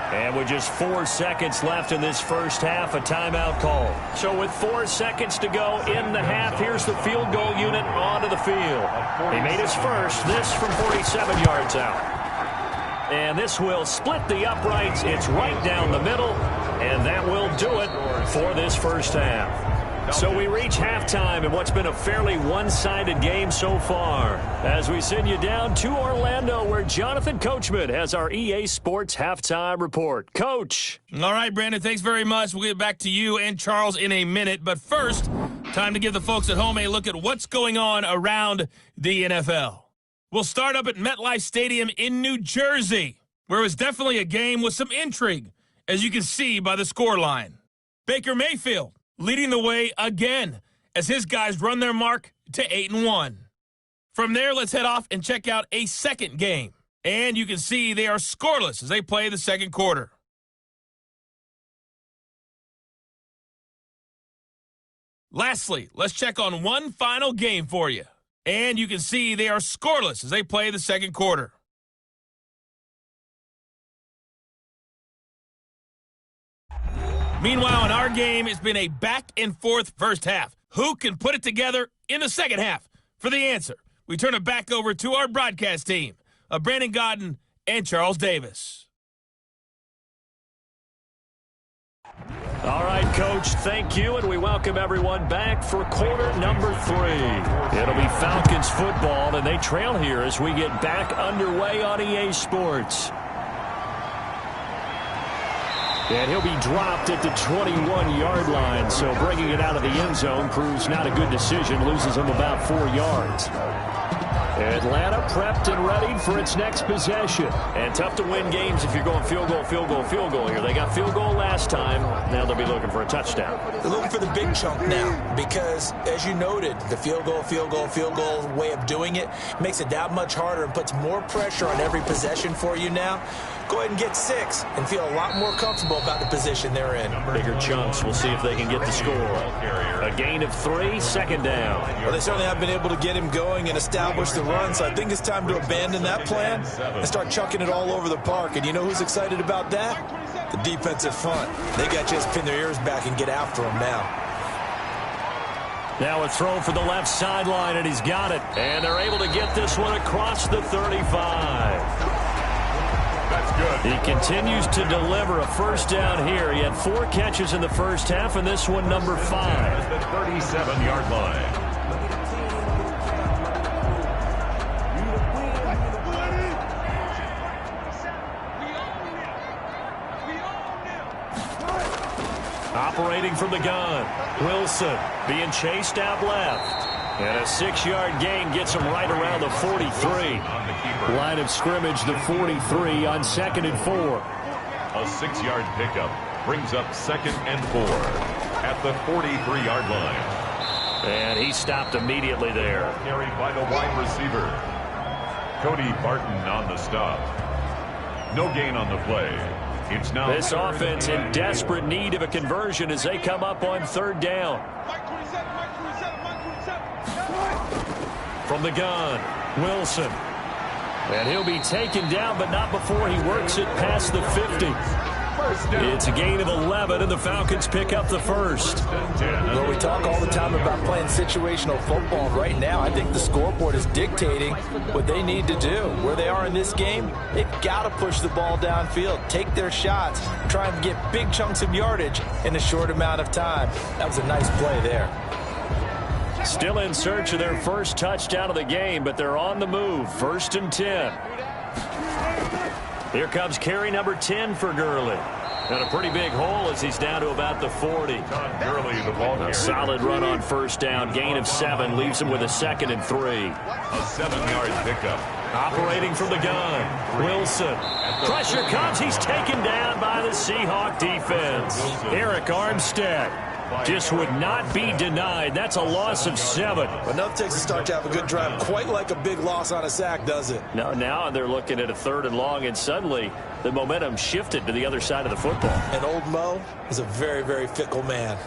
Speaker 2: And with just 4 seconds left in this first half, a timeout call. So with 4 seconds to go in the half, here's the field goal unit onto the field. He made his first, this from 47 yards out. And this will split the uprights. It's right down the middle, and that will do it for this first half. So we reach halftime in what's been a fairly one-sided game so far, as we send you down to Orlando, where Jonathan Coachman has our EA Sports Halftime Report. Coach.
Speaker 5: All right, Brandon, thanks very much. We'll get back to you and Charles in a minute. But first, time to give the folks at home a look at what's going on around the NFL. We'll start up at MetLife Stadium in New Jersey, where it was definitely a game with some intrigue, as you can see by the scoreline. Baker Mayfield leading the way again as his guys run their mark to 8-1. From there, let's head off and check out a second game. And you can see they are scoreless as they play the second quarter. Lastly, let's check on one final game for you. And you can see they are scoreless as they play the second quarter. Meanwhile, in our game, it's been a back-and-forth first half. Who can put it together in the second half? For the answer, we turn it back over to our broadcast team of Brandon Godden and Charles Davis.
Speaker 2: All right, Coach, thank you, and we welcome everyone back for quarter number 3. It'll be Falcons football, and they trail here as we get back underway on EA Sports. And he'll be dropped at the 21-yard line, so bringing it out of the end zone proves not a good decision, loses him about 4 yards. Atlanta prepped and ready for its next possession. And tough to win games if you're going field goal, field goal, field goal here. They got field goal last time. Now they'll be looking for a touchdown.
Speaker 4: They're looking for the big chunk now because, as you noted, the field goal, field goal, field goal way of doing it makes it that much harder and puts more pressure on every possession for you now. Go ahead and get 6 and feel a lot more comfortable about the position they're in.
Speaker 2: Bigger chunks. We'll see if they can get the score. A gain of 3, second down.
Speaker 4: Well, they certainly have been able to get him going and establish the run, so I think it's time to abandon that plan and start chucking it all over the park. And you know who's excited about that? The defensive front. They got to just pin their ears back and get after him now.
Speaker 2: Now a throw for the left sideline, and he's got it. And they're able to get this one across the 35.
Speaker 1: That's good.
Speaker 2: He continues to deliver a first down here. He had 4 catches in the first half, and this one number 5.
Speaker 1: At the 37-yard line.
Speaker 2: Operating from the gun. Wilson being chased out left. And a 6-yard gain gets him right around the 43. Line of scrimmage, the 43 on 2nd and 4.
Speaker 1: A 6-yard pickup brings up 2nd and 4 at the 43-yard line.
Speaker 2: And he stopped immediately there.
Speaker 1: Carried by the wide receiver. Cody Barton on the stop. No gain on the play. It's now
Speaker 2: this offense in desperate need of a conversion as they come up on 3rd down. From the gun, Wilson. And he'll be taken down, but not before he works it past the 50. It's a gain of 11, and the Falcons pick up the first.
Speaker 4: Well, we talk all the time about playing situational football. Right now, I think the scoreboard is dictating what they need to do. Where they are in this game, they've got to push the ball downfield, take their shots, try and get big chunks of yardage in a short amount of time. That was a nice play there.
Speaker 2: Still in search of their first touchdown of the game, but they're on the move. 1st and 10. Here comes carry number 10 for Gurley. And a pretty big hole as he's down to about the 40.
Speaker 1: Gurley, the ball carrier.
Speaker 2: A solid run on 1st down. Gain of 7 leaves him with a 2nd and 3.
Speaker 1: A 7-yard pickup.
Speaker 2: Operating from the gun. Wilson. Pressure comes. He's taken down by the Seahawk defense. Eric Armstead just would not be denied. That's a loss of 7.
Speaker 4: Enough takes a start to have a good drive. Quite like a big loss on a sack, does it?
Speaker 2: No, now they're looking at a 3rd and long, and suddenly the momentum shifted to the other side of the football.
Speaker 4: And old Mo is a very, very fickle man.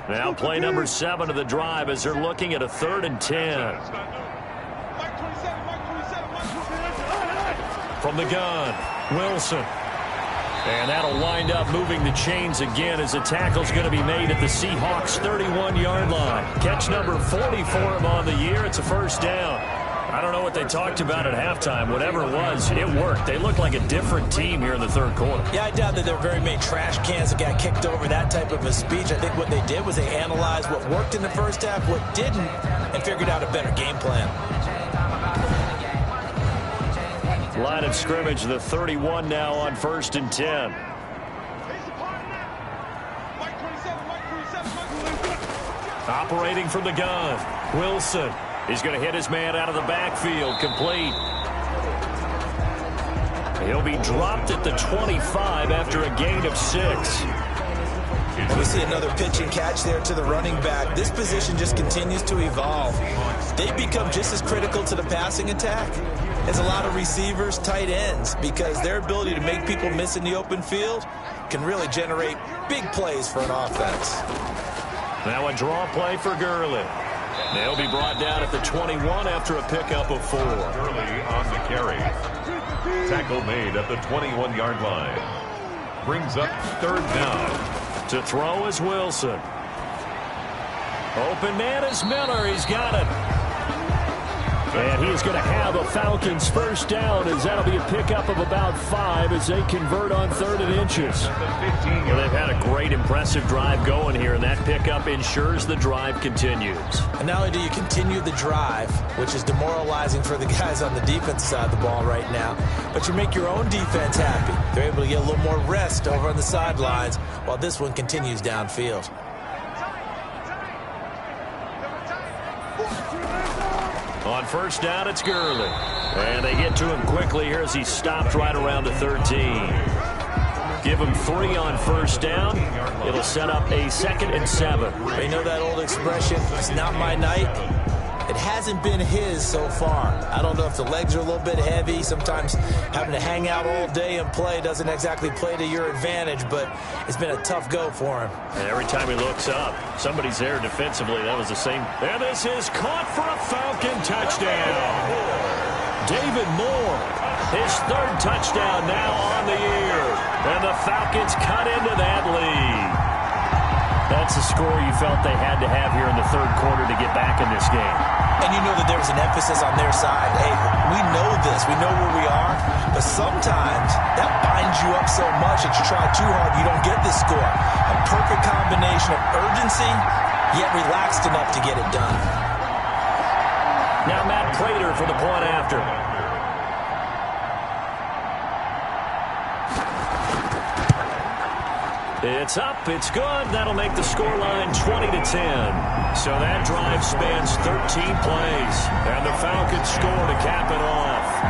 Speaker 2: Now play number 7 of the drive as they're looking at a 3rd and 10. From the gun, Wilson. And that'll wind up moving the chains again as the tackle's going to be made at the Seahawks' 31-yard line. Catch number 40 for him on the year. It's a first down. I don't know what they talked about at halftime. Whatever it was, it worked. They look like a different team here in the 3rd quarter.
Speaker 4: Yeah, I doubt that there are very many trash cans that got kicked over, that type of a speech. I think what they did was they analyzed what worked in the first half, what didn't, and figured out a better game plan.
Speaker 2: Line of scrimmage, the 31 now on 1st and 10. Operating from the gun, Wilson. He's going to hit his man out of the backfield, complete. He'll be dropped at the 25 after a gain of 6.
Speaker 4: And we see another pitch and catch there to the running back. This position just continues to evolve. They've become just as critical to the passing attack as a lot of receivers, tight ends, because their ability to make people miss in the open field can really generate big plays for an offense.
Speaker 2: Now a draw play for Gurley. They'll be brought down at the 21 after a pickup of 4.
Speaker 1: Gurley on the carry. Tackle made at the 21-yard line. Brings up 3rd down.
Speaker 2: To throw is Wilson. Open man is Miller. He's got it. And he is going to have a Falcons first down, as that'll be a pickup of about 5 as they convert on 3rd and inches.
Speaker 3: Well, they've had a great, impressive drive going here, and that pickup ensures the drive continues.
Speaker 4: And not only do you continue the drive, which is demoralizing for the guys on the defensive side of the ball right now, but you make your own defense happy. They're able to get a little more rest over on the sidelines while this one continues downfield.
Speaker 3: On first down, it's Gurley. And they get to him quickly here as he stopped right around the 13. Give him 3 on first down. It'll set up a 2nd and 7.
Speaker 4: You know that old expression, it's not my night? It hasn't been his so far. I don't know if the legs are a little bit heavy. Sometimes having to hang out all day and play doesn't exactly play to your advantage, but it's been a tough go for him.
Speaker 3: And every time he looks up, somebody's there defensively. That was the same. And this is caught for a Falcon touchdown. David Moore, his 3rd touchdown now on the year. And the Falcons cut into that lead. That's a score you felt they had to have here in the 3rd quarter to get back in this game.
Speaker 4: And you know that there was an emphasis on their side. Hey, we know this. We know where we are. But sometimes that binds you up so much that you try too hard, you don't get this score. A perfect combination of urgency, yet relaxed enough to get it done.
Speaker 3: Now Matt Prater for the point after. It's up, it's good. That'll make the scoreline 20-10. So that drive spans 13 plays, and the Falcons score to cap it off.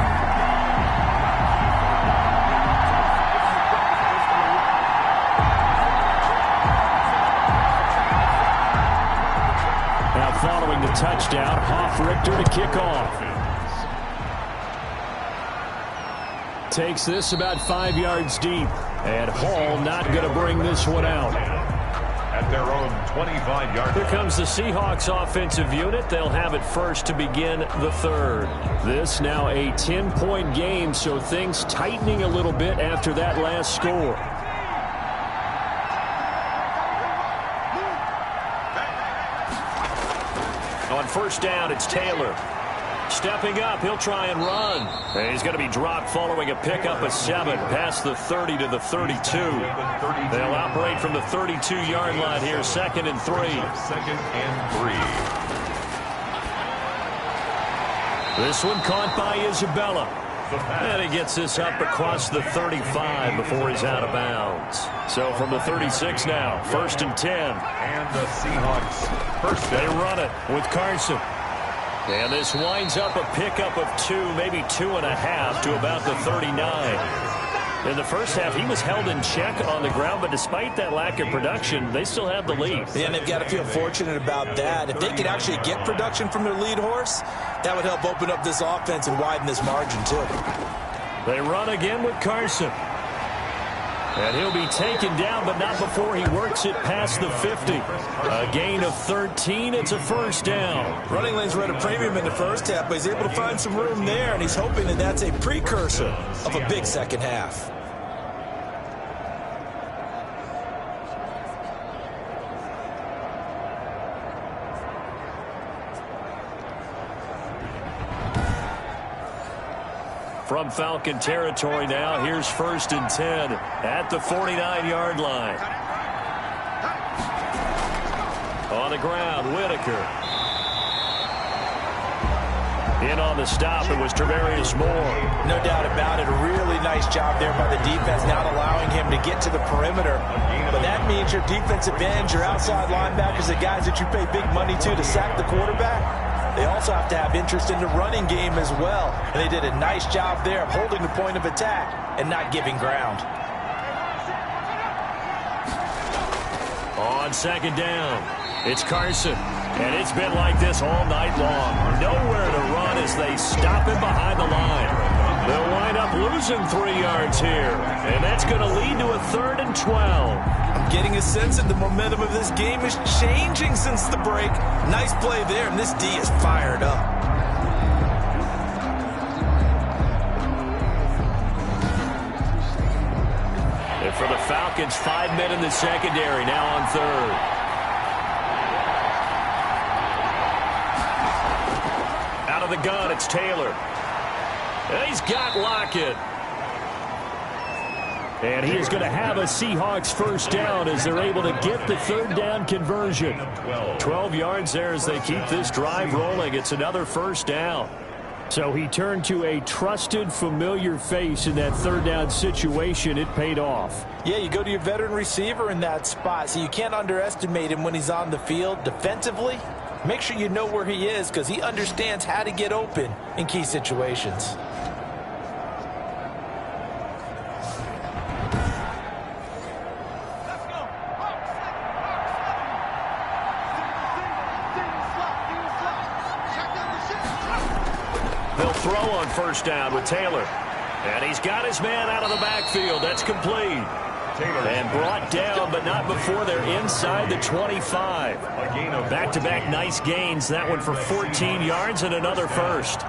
Speaker 3: Now following the touchdown, Hoff-Richter to kick off. Takes this about 5 yards deep. And Hall not going to bring this one out.
Speaker 1: At their own 25-yard line.
Speaker 3: Here comes the Seahawks offensive unit. They'll have it first to begin the 3rd. This now a 10-point game, so things tightening a little bit after that last score. On first down, it's Taylor. Stepping up, he'll try and run. And he's going to be dropped following a pickup of 7 past the 30 to the 32. They'll operate from the 32-yard line here, 2nd and 3.
Speaker 1: 2nd and 3.
Speaker 3: This one caught by Isabella. And he gets this up across the 35 before he's out of bounds. So from the 36 now, 1st and 10.
Speaker 1: And the Seahawks first.
Speaker 3: They run it with Carson. And this winds up a pickup of 2, maybe 2.5 to about the 39. In the first half, he was held in check on the ground, but despite that lack of production, they still have the lead.
Speaker 4: Yeah, and they've got to feel fortunate about that. If they could actually get production from their lead horse, that would help open up this offense and widen this margin, too.
Speaker 3: They run again with Carson. And he'll be taken down, but not before he works it past the 50. A gain of 13. It's a first down.
Speaker 4: Running lanes were at a premium in the first half, but he's able to find some room there, and he's hoping that that's a precursor of a big second half.
Speaker 3: From Falcon territory now, here's 1st and 10 at the 49-yard line. On the ground, Whitaker. In on the stop, it was Travarius Moore.
Speaker 4: No doubt about it. A really nice job there by the defense, not allowing him to get to the perimeter. But that means your defensive ends, your outside linebackers, the guys that you pay big money to sack the quarterback, they also have to have interest in the running game as well. And they did a nice job there of holding the point of attack and not giving ground.
Speaker 3: On 2nd down, it's Carson. And it's been like this all night long. Nowhere to run as they stop him behind the line. They'll wind up losing 3 yards here. And that's going to lead to a 3rd and 12.
Speaker 4: I'm getting a sense that the momentum of this game is changing since the break. Nice play there, and this D is fired up.
Speaker 3: And for the Falcons, 5 men in the secondary, now on 3rd.
Speaker 2: of the gun, it's Taylor. And he's got Lockett. And he is going to have a Seahawks first down as they're able to get the third down conversion. 12 yards there as they keep this drive rolling. It's another first down. So he turned to a trusted, familiar face in that third down situation. It paid off.
Speaker 4: Yeah, you go to your veteran receiver in that spot, so you can't underestimate him when he's on the field. Defensively, make sure you know where he is because he understands how to get open in key situations.
Speaker 2: They'll throw on first down with Taylor. And he's got his man out of the backfield. That's complete. And brought down, but not before they're inside the 25. Back-to-back nice gains. That one for 14 yards and another first.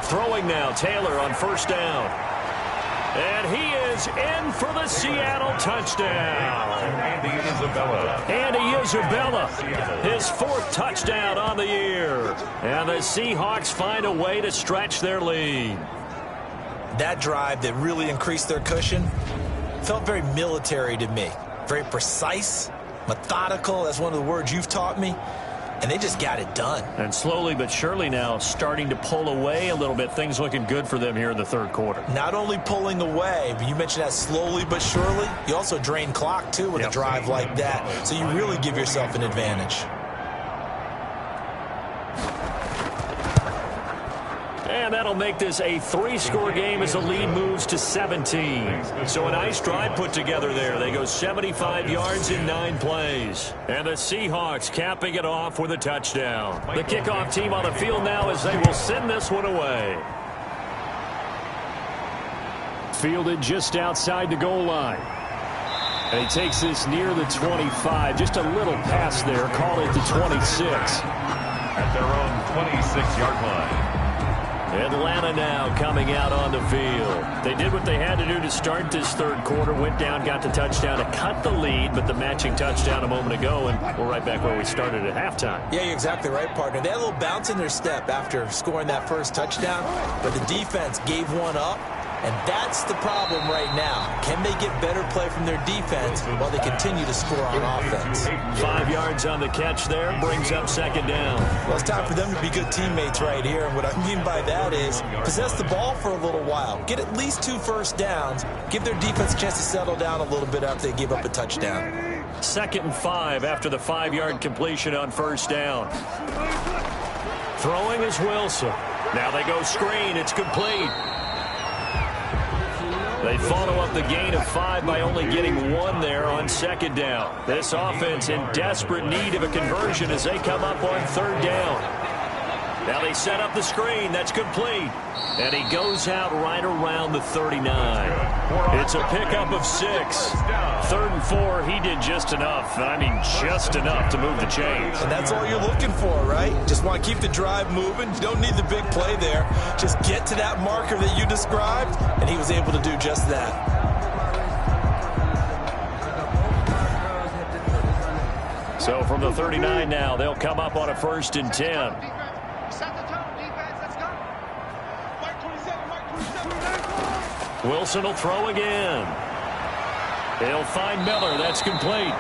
Speaker 2: Throwing now, Taylor on first down. And he is in for the Seattle touchdown. Andy Isabella, his fourth touchdown on the year. And the Seahawks find a way to stretch their lead.
Speaker 4: That drive that really increased their cushion felt very military to me. Very precise, methodical, that's one of the words you've taught me. And they just got it done.
Speaker 2: And slowly but surely now starting to pull away a little bit. Things looking good for them here in the third quarter.
Speaker 4: Not only pulling away, but you mentioned that slowly but surely. You also drain clock, too, with a drive like that. So you really give yourself an advantage.
Speaker 2: And that'll make this a 3-score game as the lead moves to 17. So a nice drive put together there. They go 75 yards in 9 plays. And the Seahawks capping it off with a touchdown. The kickoff team on the field now as they will send this one away. Fielded just outside the goal line. And he takes this near the 25. Just a little pass there. Call it the 26.
Speaker 1: At their own 26-yard line.
Speaker 2: Atlanta now coming out on the field. They did what they had to do to start this third quarter. Went down, got the touchdown to cut the lead, but the matching touchdown a moment ago, and we're right back where we started at halftime.
Speaker 4: Yeah, you're exactly right, partner. They had a little bounce in their step after scoring that first touchdown, but the defense gave one up, and that's the problem right now. Can they get better play from their defense while they continue to score on offense?
Speaker 2: 5 yards on the catch there, brings up second down.
Speaker 4: Well, it's time for them to be good teammates right here, and what I mean by that is possess the ball for a little while. Get at least 2 first downs. Give their defense a chance to settle down a little bit after they give up a touchdown.
Speaker 2: 2nd and 5 after the 5-yard completion on first down. Throwing is Wilson. Now they go screen. It's complete. They follow up the gain of 5 by only getting 1 there on second down. This offense in desperate need of a conversion as they come up on third down. Now they set up the screen. That's complete. And he goes out right around the 39. It's a pickup of 6. 3rd and 4, he did just enough. I mean, just enough to move the chains.
Speaker 4: And that's all you're looking for, right? Just want to keep the drive moving. You don't need the big play there. Just get to that marker that you described, and he was able to do just that.
Speaker 2: So from the 39 now, they'll come up on a 1st and 10. Wilson will throw again. He'll find Miller. That's complete.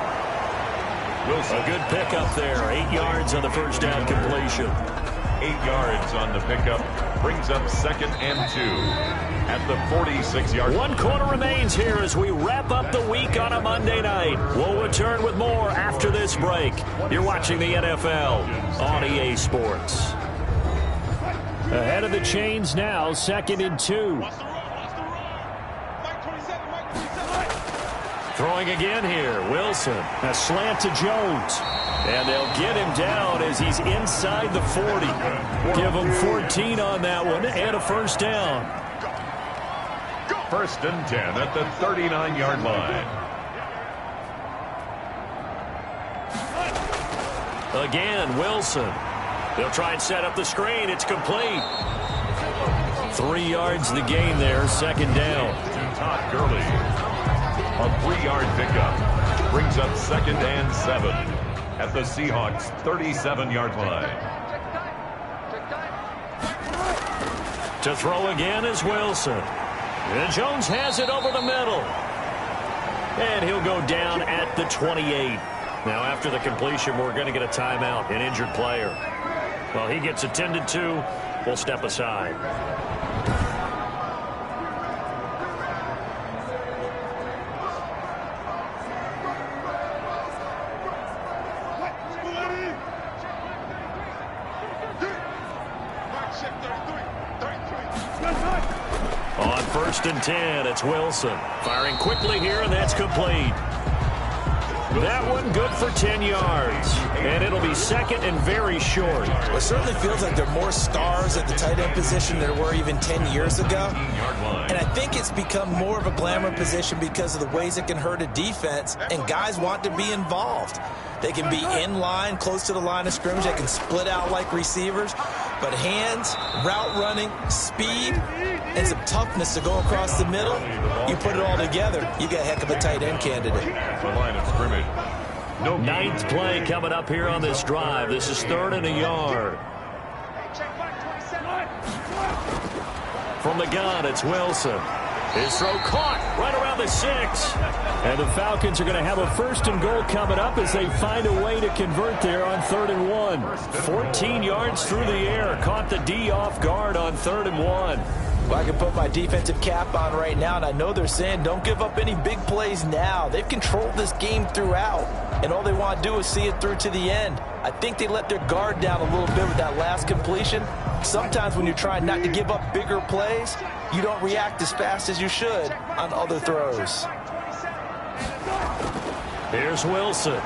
Speaker 2: Wilson. A good pickup there. 8 yards on the first down completion.
Speaker 1: 8 yards on the pickup. Brings up 2nd and 2 at the 46-yard line.
Speaker 2: 1 quarter remains here as we wrap up the week on a Monday night. We'll return with more after this break. You're watching the NFL on EA Sports. Ahead of the chains now, 2nd and 2. Throwing again here, Wilson. A slant to Jones. And they'll get him down as he's inside the 40. Give him 14 on that one and a first down.
Speaker 1: 1st and 10 at the 39-yard line.
Speaker 2: Again, Wilson. They'll try and set up the screen. It's complete. 3 yards the gain there, 2nd down.
Speaker 1: Todd Gurley. A 3-yard pickup. Brings up 2nd and 7. at the Seahawks' 37-yard line.
Speaker 2: To throw again is Wilson. And Jones has it over the middle. And he'll go down at the 28. Now, after the completion, we're going to get a timeout, an injured player. Well, he gets attended to. We'll step aside. On 1st and 10, it's Wilson. Firing quickly here, and that's complete. That one good for 10 yards. And it'll be second and very short.
Speaker 4: Well, it certainly feels like there are more stars at the tight end position than there were even 10 years ago. And I think it's become more of a glamour position because of the ways it can hurt a defense, and guys want to be involved. They can be in line, close to the line of scrimmage. They can split out like receivers. But hands, route running, speed, and some toughness to go across the middle, you put it all together, you got a heck of a tight end candidate.
Speaker 1: The line of scrimmage. No
Speaker 2: Ninth play coming up here on this drive. This is 3rd and a yard. From the gun, it's Wilson. His throw caught right around the 6. And the Falcons are going to have a 1st and goal coming up as they find a way to convert there on 3rd and 1. 14 yards through the air. Caught the D off guard on 3rd and 1.
Speaker 4: Well, I can put my defensive cap on right now, and I know they're saying don't give up any big plays now. They've controlled this game throughout, and all they want to do is see it through to the end. I think they let their guard down a little bit with that last completion. Sometimes when you're trying not to give up bigger plays, you don't react as fast as you should on other throws.
Speaker 2: Here's Wilson.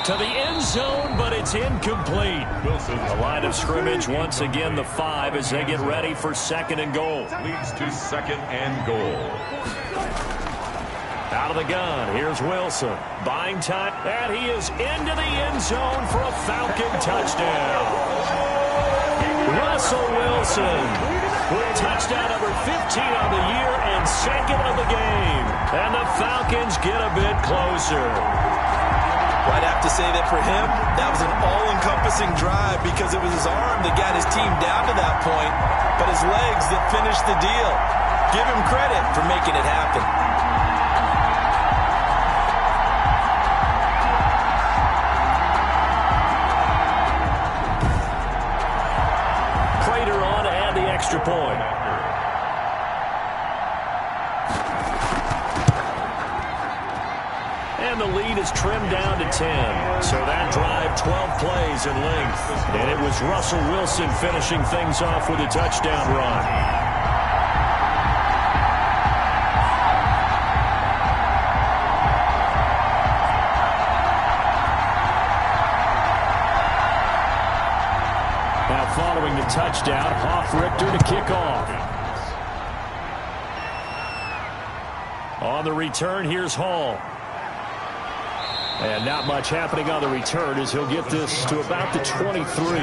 Speaker 2: To the end zone, but it's incomplete. The line of scrimmage, once again, the 5 as they get ready for 2nd and goal.
Speaker 1: Leads to 2nd and goal.
Speaker 2: Out of the gun, here's Wilson. Buying time, and he is into the end zone for a Falcon touchdown. Russell Wilson with touchdown number 15 on the year and 2nd of the game. And the Falcons get a bit closer.
Speaker 4: Well, I'd have to say that for him, that was an all-encompassing drive because it was his arm that got his team down to that point, but his legs that finished the deal. Give him credit for making it happen.
Speaker 2: Prater on to add the extra point. And the lead is trimmed down to 10. So that drive, 12 plays in length. And it was Russell Wilson finishing things off with a touchdown run. Now following the touchdown, Hoff-Richter to kick off. On the return, here's Hall. And not much happening on the return as he'll get this to about the 23.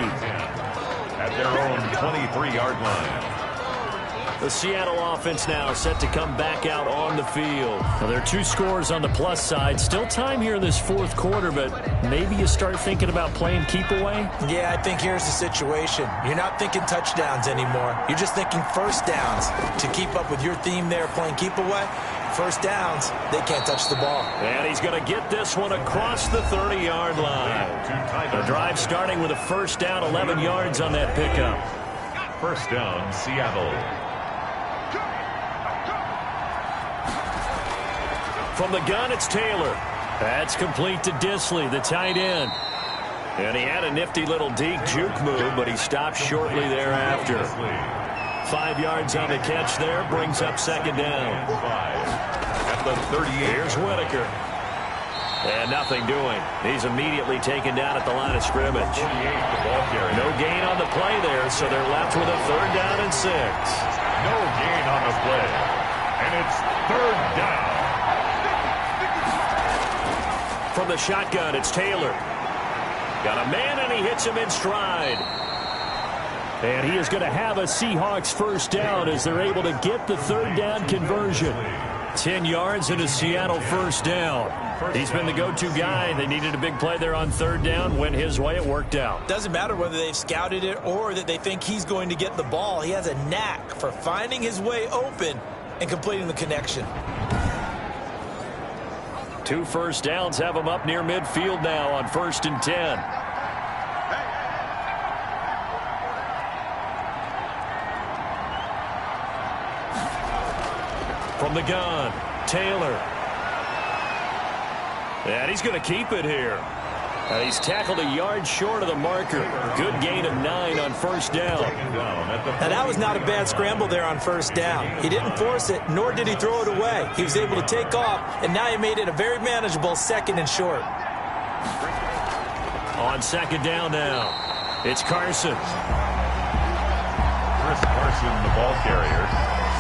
Speaker 1: At their own 23-yard line.
Speaker 2: The Seattle offense now set to come back out on the field. Now, there are 2 scores on the plus side. Still time here in this 4th quarter, but maybe you start thinking about playing keep away?
Speaker 4: Yeah, I think here's the situation. You're not thinking touchdowns anymore. You're just thinking 1st downs. To keep up with your theme there, playing keep away, 1st downs, they can't touch the ball.
Speaker 2: And he's going to get this one across the 30-yard line. The drive starting with a 1st down, 11 yards on that pickup.
Speaker 1: 1st down, Seattle.
Speaker 2: From the gun, it's Taylor. That's complete to Disley, the tight end. And he had a nifty little deke juke move, but he stopped shortly thereafter. 5 yards on the catch there, brings up 2nd down.
Speaker 1: At the 38.
Speaker 2: Here's Whitaker. And nothing doing. He's immediately taken down at the line of scrimmage. No gain on the play there, so they're left with a 3rd down and 6.
Speaker 1: No gain on the play. And it's 3rd down.
Speaker 2: From the shotgun, it's Taylor. Got a man, and he hits him in stride. And he is going to have a Seahawks 1st down as they're able to get the 3rd down conversion. 10 yards and a Seattle first down. He's been the go-to guy. They needed a big play there on third down. Went his way. It worked out.
Speaker 4: Doesn't matter whether they've scouted it or that they think he's going to get the ball. He has a knack for finding his way open and completing the connection.
Speaker 2: 2 first downs have him up near midfield now on 1st and 10. From the gun, Taylor. And he's going to keep it here. He's tackled a yard short of the marker. Good gain of 9 on first down.
Speaker 4: Now, that was not a bad scramble there on first down. He didn't force it, nor did he throw it away. He was able to take off, and now he made it a very manageable 2nd and short.
Speaker 2: On 2nd down now, it's Carson.
Speaker 1: Chris Carson, the ball carrier.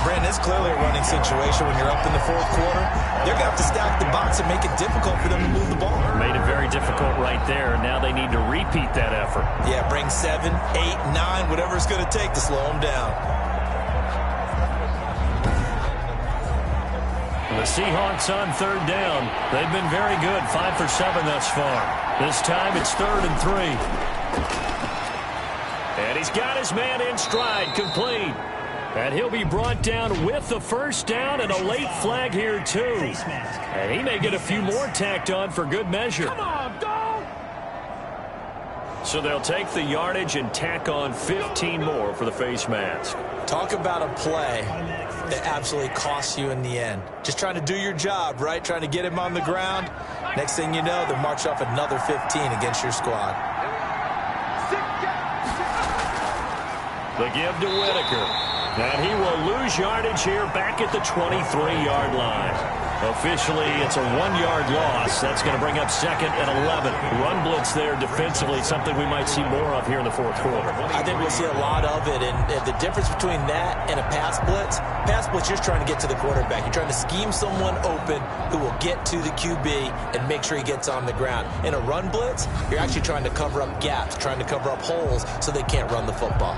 Speaker 4: Brandon, it's clearly a running situation when you're up in the 4th quarter. They're going to have to stack the box and make it difficult for them to move the ball.
Speaker 2: Made it very difficult right there. Now they need to repeat that effort.
Speaker 4: Yeah, bring 7, 8, 9, whatever it's going to take to slow them down.
Speaker 2: The Seahawks on 3rd down. They've been very good. 5 for 7 thus far. This time it's 3rd and 3. And he's got his man in stride, complete. And he'll be brought down with the first down and a late flag here, too. And he may get a few more tacked on for good measure.
Speaker 3: Come on, dog!
Speaker 2: So they'll take the yardage and tack on 15 more for the face mask.
Speaker 4: Talk about a play that absolutely costs you in the end. Just trying to do your job, right? Trying to get him on the ground. Next thing you know, they'll march off another 15 against your squad.
Speaker 2: The give to Whitaker. And he will lose yardage here back at the 23-yard line. Officially, it's a 1-yard loss. That's going to bring up 2nd and 11. Run blitz there defensively, something we might see more of here in the 4th quarter.
Speaker 4: I think we'll see a lot of it. And the difference between that and a pass blitz, you're just trying to get to the quarterback. You're trying to scheme someone open who will get to the QB and make sure he gets on the ground. In a run blitz, you're actually trying to cover up gaps, trying to cover up holes so they can't run the football.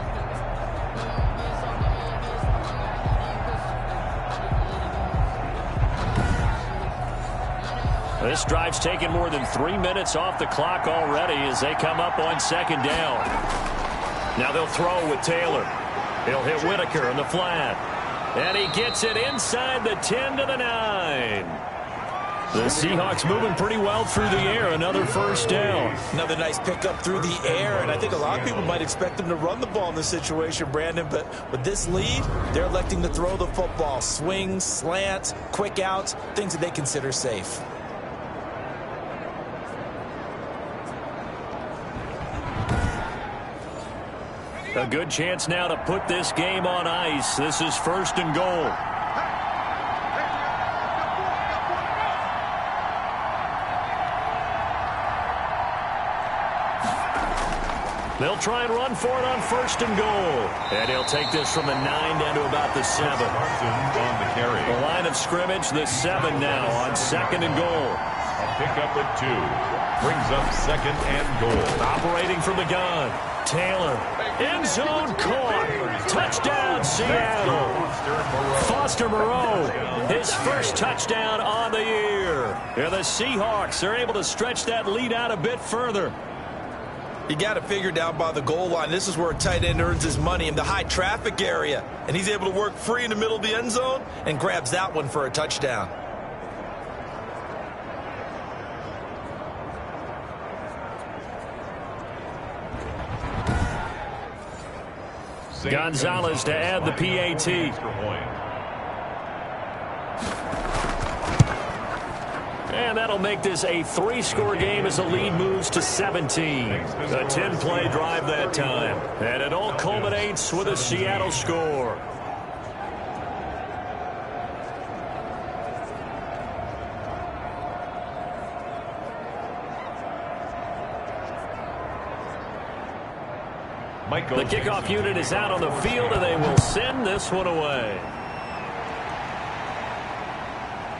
Speaker 2: This drive's taken more than 3 minutes off the clock already as they come up on 2nd down. Now they'll throw with Taylor. He'll hit Whitaker in the flat. And he gets it inside the 10 to the 9. The Seahawks moving pretty well through the air. Another first down.
Speaker 4: Another nice pickup through the air, and I think a lot of people might expect them to run the ball in this situation, Brandon, but with this lead, they're electing to throw the football. Swings, slants, quick outs, things that they consider safe.
Speaker 2: A good chance now to put this game on ice. This is 1st and goal. They'll try and run for it on 1st and goal. And he'll take this from the 9 down to about the 7.
Speaker 1: On the carry.
Speaker 2: The line of scrimmage, the 7 now on 2nd and goal.
Speaker 1: A pickup at 2. Brings up 2nd and goal.
Speaker 2: Operating from the gun. Taylor. End zone caught. Touchdown, Seattle. Foster Moreau, his first touchdown on the year. And the Seahawks are able to stretch that lead out a bit further.
Speaker 4: You got to figure down by the goal line. This is where a tight end earns his money, in the high traffic area. And he's able to work free in the middle of the end zone and grabs that one for a touchdown.
Speaker 2: Gonzalez to add the PAT. And that'll make this a 3-score game as the lead moves to 17. A 10-play drive that time. And it all culminates with a Seattle score. The kickoff unit is out on the field, and they will send this one away.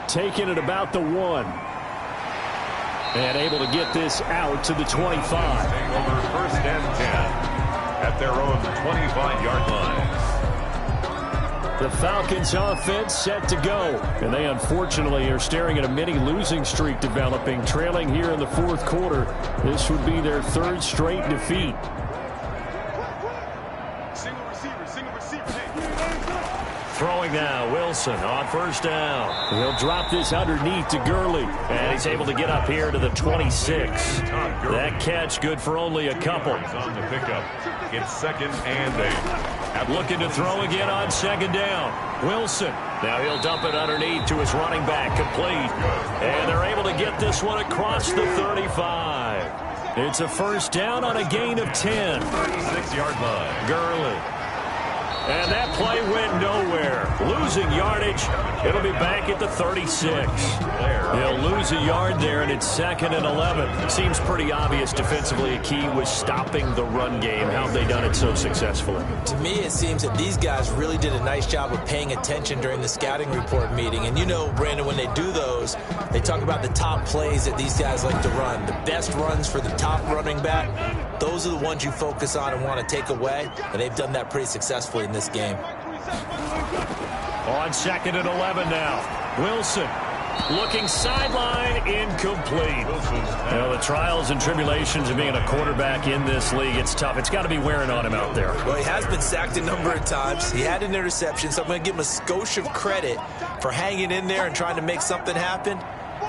Speaker 2: Taking it about the 1. And able to get this out to the 25.
Speaker 1: Over 1st and 10 at their own 25-yard line.
Speaker 2: The Falcons offense set to go. And they unfortunately are staring at a mini losing streak developing, trailing here in the fourth quarter. This would be their third straight defeat. Throwing now, Wilson on first down. He'll drop this underneath to Gurley. And he's able to get up here to the 26. That catch good for only a couple.
Speaker 1: On the pickup. It's 2nd and 8.
Speaker 2: Looking to throw again on 2nd down. Wilson. Now he'll dump it underneath to his running back, complete. And they're able to get this one across the 35. It's a first down on a gain of 10.
Speaker 1: 36-yard line.
Speaker 2: Gurley. And that play went nowhere. Losing yardage. It'll be back at the 36. They'll lose a yard there, and it's 2nd and 11. Seems pretty obvious defensively a key was stopping the run game. How have they done it so successfully?
Speaker 4: To me, it seems that these guys really did a nice job of paying attention during the scouting report meeting. And you know, Brandon, when they do those, they talk about the top plays that these guys like to run. The best runs for the top running back. Those are the ones you focus on and want to take away. And they've done that pretty successfully in this game.
Speaker 2: On 2nd and 11 now. Wilson looking sideline, incomplete. Well, the trials and tribulations of being a quarterback in this league, it's tough. It's got to be wearing on him out there.
Speaker 4: Well, he has been sacked a number of times. He had an interception, so I'm going to give him a skosh of credit for hanging in there and trying to make something happen,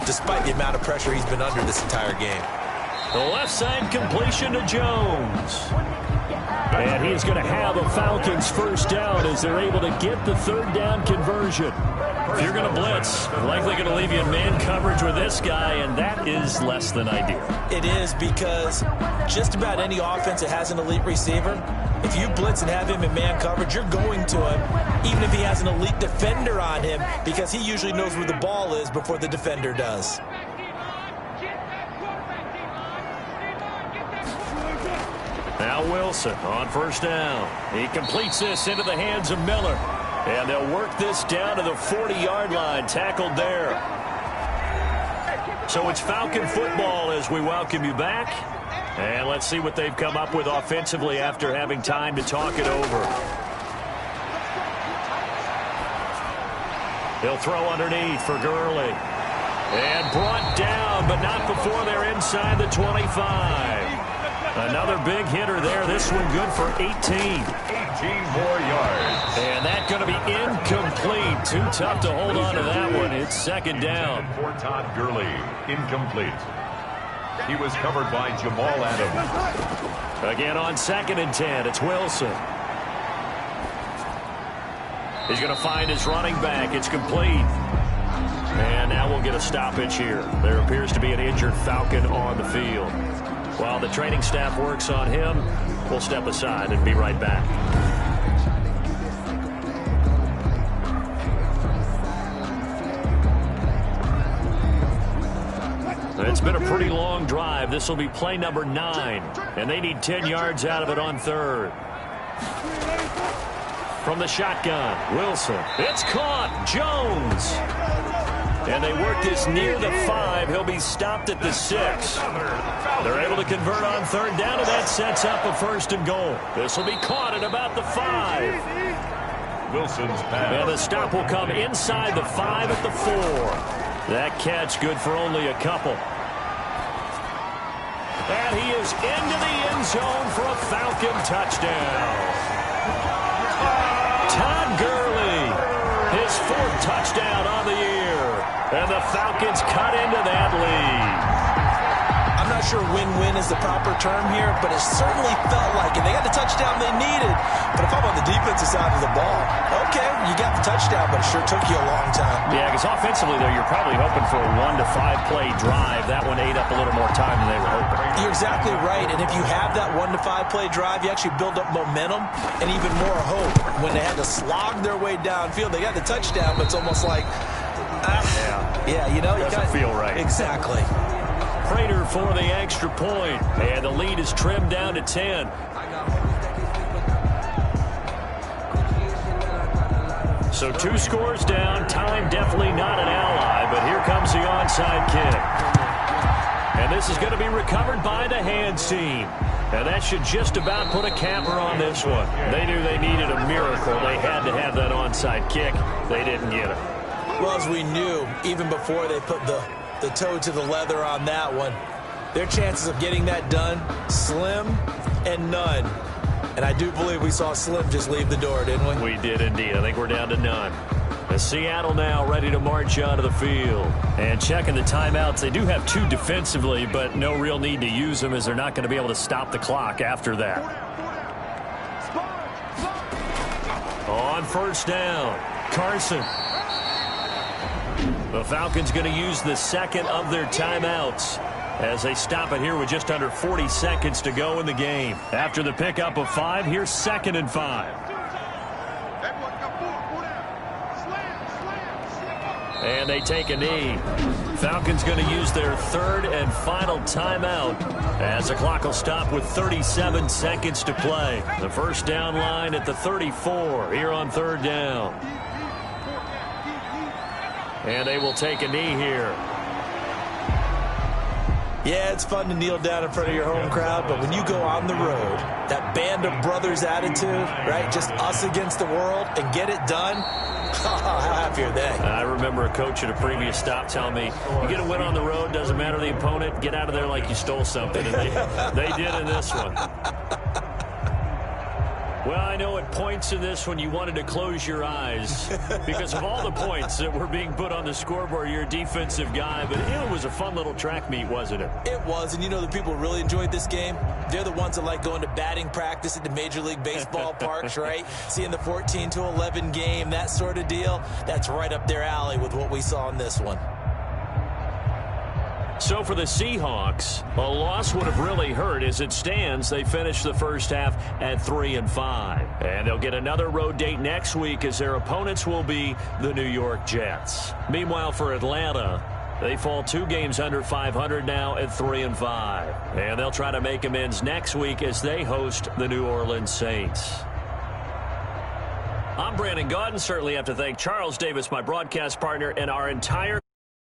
Speaker 4: despite the amount of pressure he's been under this entire game.
Speaker 2: The left side completion to Jones. And he's going to have a Falcons first down as they're able to get the 3rd down conversion. If you're going to blitz, likely going to leave you in man coverage with this guy, and that is less than ideal.
Speaker 4: It is, because just about any offense that has an elite receiver, if you blitz and have him in man coverage, you're going to him, even if he has an elite defender on him, because he usually knows where the ball is before the defender does.
Speaker 2: Now Wilson on first down. He completes this into the hands of Miller. And they'll work this down to the 40-yard line. Tackled there. So it's Falcon football as we welcome you back. And let's see what they've come up with offensively after having time to talk it over. He'll throw underneath for Gurley. And brought down, but not before they're inside the 25. Another big hitter there. This one good for 18.
Speaker 1: 18 more yards.
Speaker 2: And that going to be incomplete. Too tough to hold on to that one. It's 2nd down.
Speaker 1: For Todd Gurley, incomplete. He was covered by Jamal Adams.
Speaker 2: Again on 2nd and 10. It's Wilson. He's going to find his running back. It's complete. And now we'll get a stoppage here. There appears to be an injured Falcon on the field. While the training staff works on him, we'll step aside and be right back. It's been a pretty long drive. This will be play number 9, and they need 10 yards out of it on 3rd. From the shotgun, Wilson. It's caught. Jones. And they work this near the 5. He'll be stopped at the 6. They're able to convert on 3rd down, and that sets up a 1st and goal. This will be caught at about the 5.
Speaker 1: Wilson's pass.
Speaker 2: And the stop will come inside the 5 at the 4. That catch good for only a couple. And he is into the end zone for a Falcon touchdown. Todd Gurley, his 4th touchdown on the year. And the Falcons cut into that lead.
Speaker 4: I'm not sure win-win is the proper term here, but it certainly felt like it. They got the touchdown they needed. But if I'm on the defensive side of the ball, okay, you got the touchdown, but it sure took you a long time.
Speaker 2: Yeah, because offensively, though, you're probably hoping for a 1 to 5 play drive. That one ate up a little more time than they were hoping.
Speaker 4: You're exactly right, and if you have that 1 to 5 play drive, you actually build up momentum and even more hope. When they had to slog their way downfield, they got the touchdown, but it's almost like, yeah, you know,
Speaker 2: it doesn't feel right. Exactly. Prater for the extra point, and the lead is trimmed down to 10. So 2 scores down. Time definitely not an ally, but here comes the onside kick. And this is going to be recovered by the hands team. And that should just about put a capper on this one. They knew they needed a miracle. They had to have that onside kick. They didn't get it.
Speaker 4: Well, as we knew, even before they put the toe to the leather on that one, their chances of getting that done, slim and none. And I do believe we saw Slim just leave the door, didn't we?
Speaker 2: We did indeed. I think we're down to none. As Seattle now ready to march onto the field. And checking the timeouts, they do have 2 defensively, but no real need to use them as they're not going to be able to stop the clock after that. On first down, Carson. The Falcons going to use the second of their timeouts as they stop it here with just under 40 seconds to go in the game. After the pickup of 5, here's 2nd and 5. And they take a knee. Falcons going to use their 3rd and final timeout as the clock will stop with 37 seconds to play. The first down line at the 34 here on 3rd down. And they will take a knee here.
Speaker 4: Yeah, it's fun to kneel down in front of your home crowd, but when you go on the road, that band of brothers attitude, right, just us against the world, and get it done, how happy are they?
Speaker 2: I remember a coach at a previous stop telling me, you get a win on the road, doesn't matter the opponent, get out of there like you stole something. And they did in this one. Well, I know at points in this one you wanted to close your eyes because of all the points that were being put on the scoreboard. You're a defensive guy, but it was a fun little track meet, wasn't it?
Speaker 4: It was, and you know the people who really enjoyed this game? They're the ones that like going to batting practice at the Major League Baseball parks, right? Seeing the 14-11 game, that sort of deal. That's right up their alley with what we saw in this one.
Speaker 2: So for the Seahawks, a loss would have really hurt. As it stands, they finished the first half at 3-5. And they'll get another road date next week as their opponents will be the New York Jets. Meanwhile, for Atlanta, they fall 2 games under 500 now at 3-5. And they'll try to make amends next week as they host the New Orleans Saints. I'm Brandon Gaudin. Certainly have to thank Charles Davis, my broadcast partner, and our entire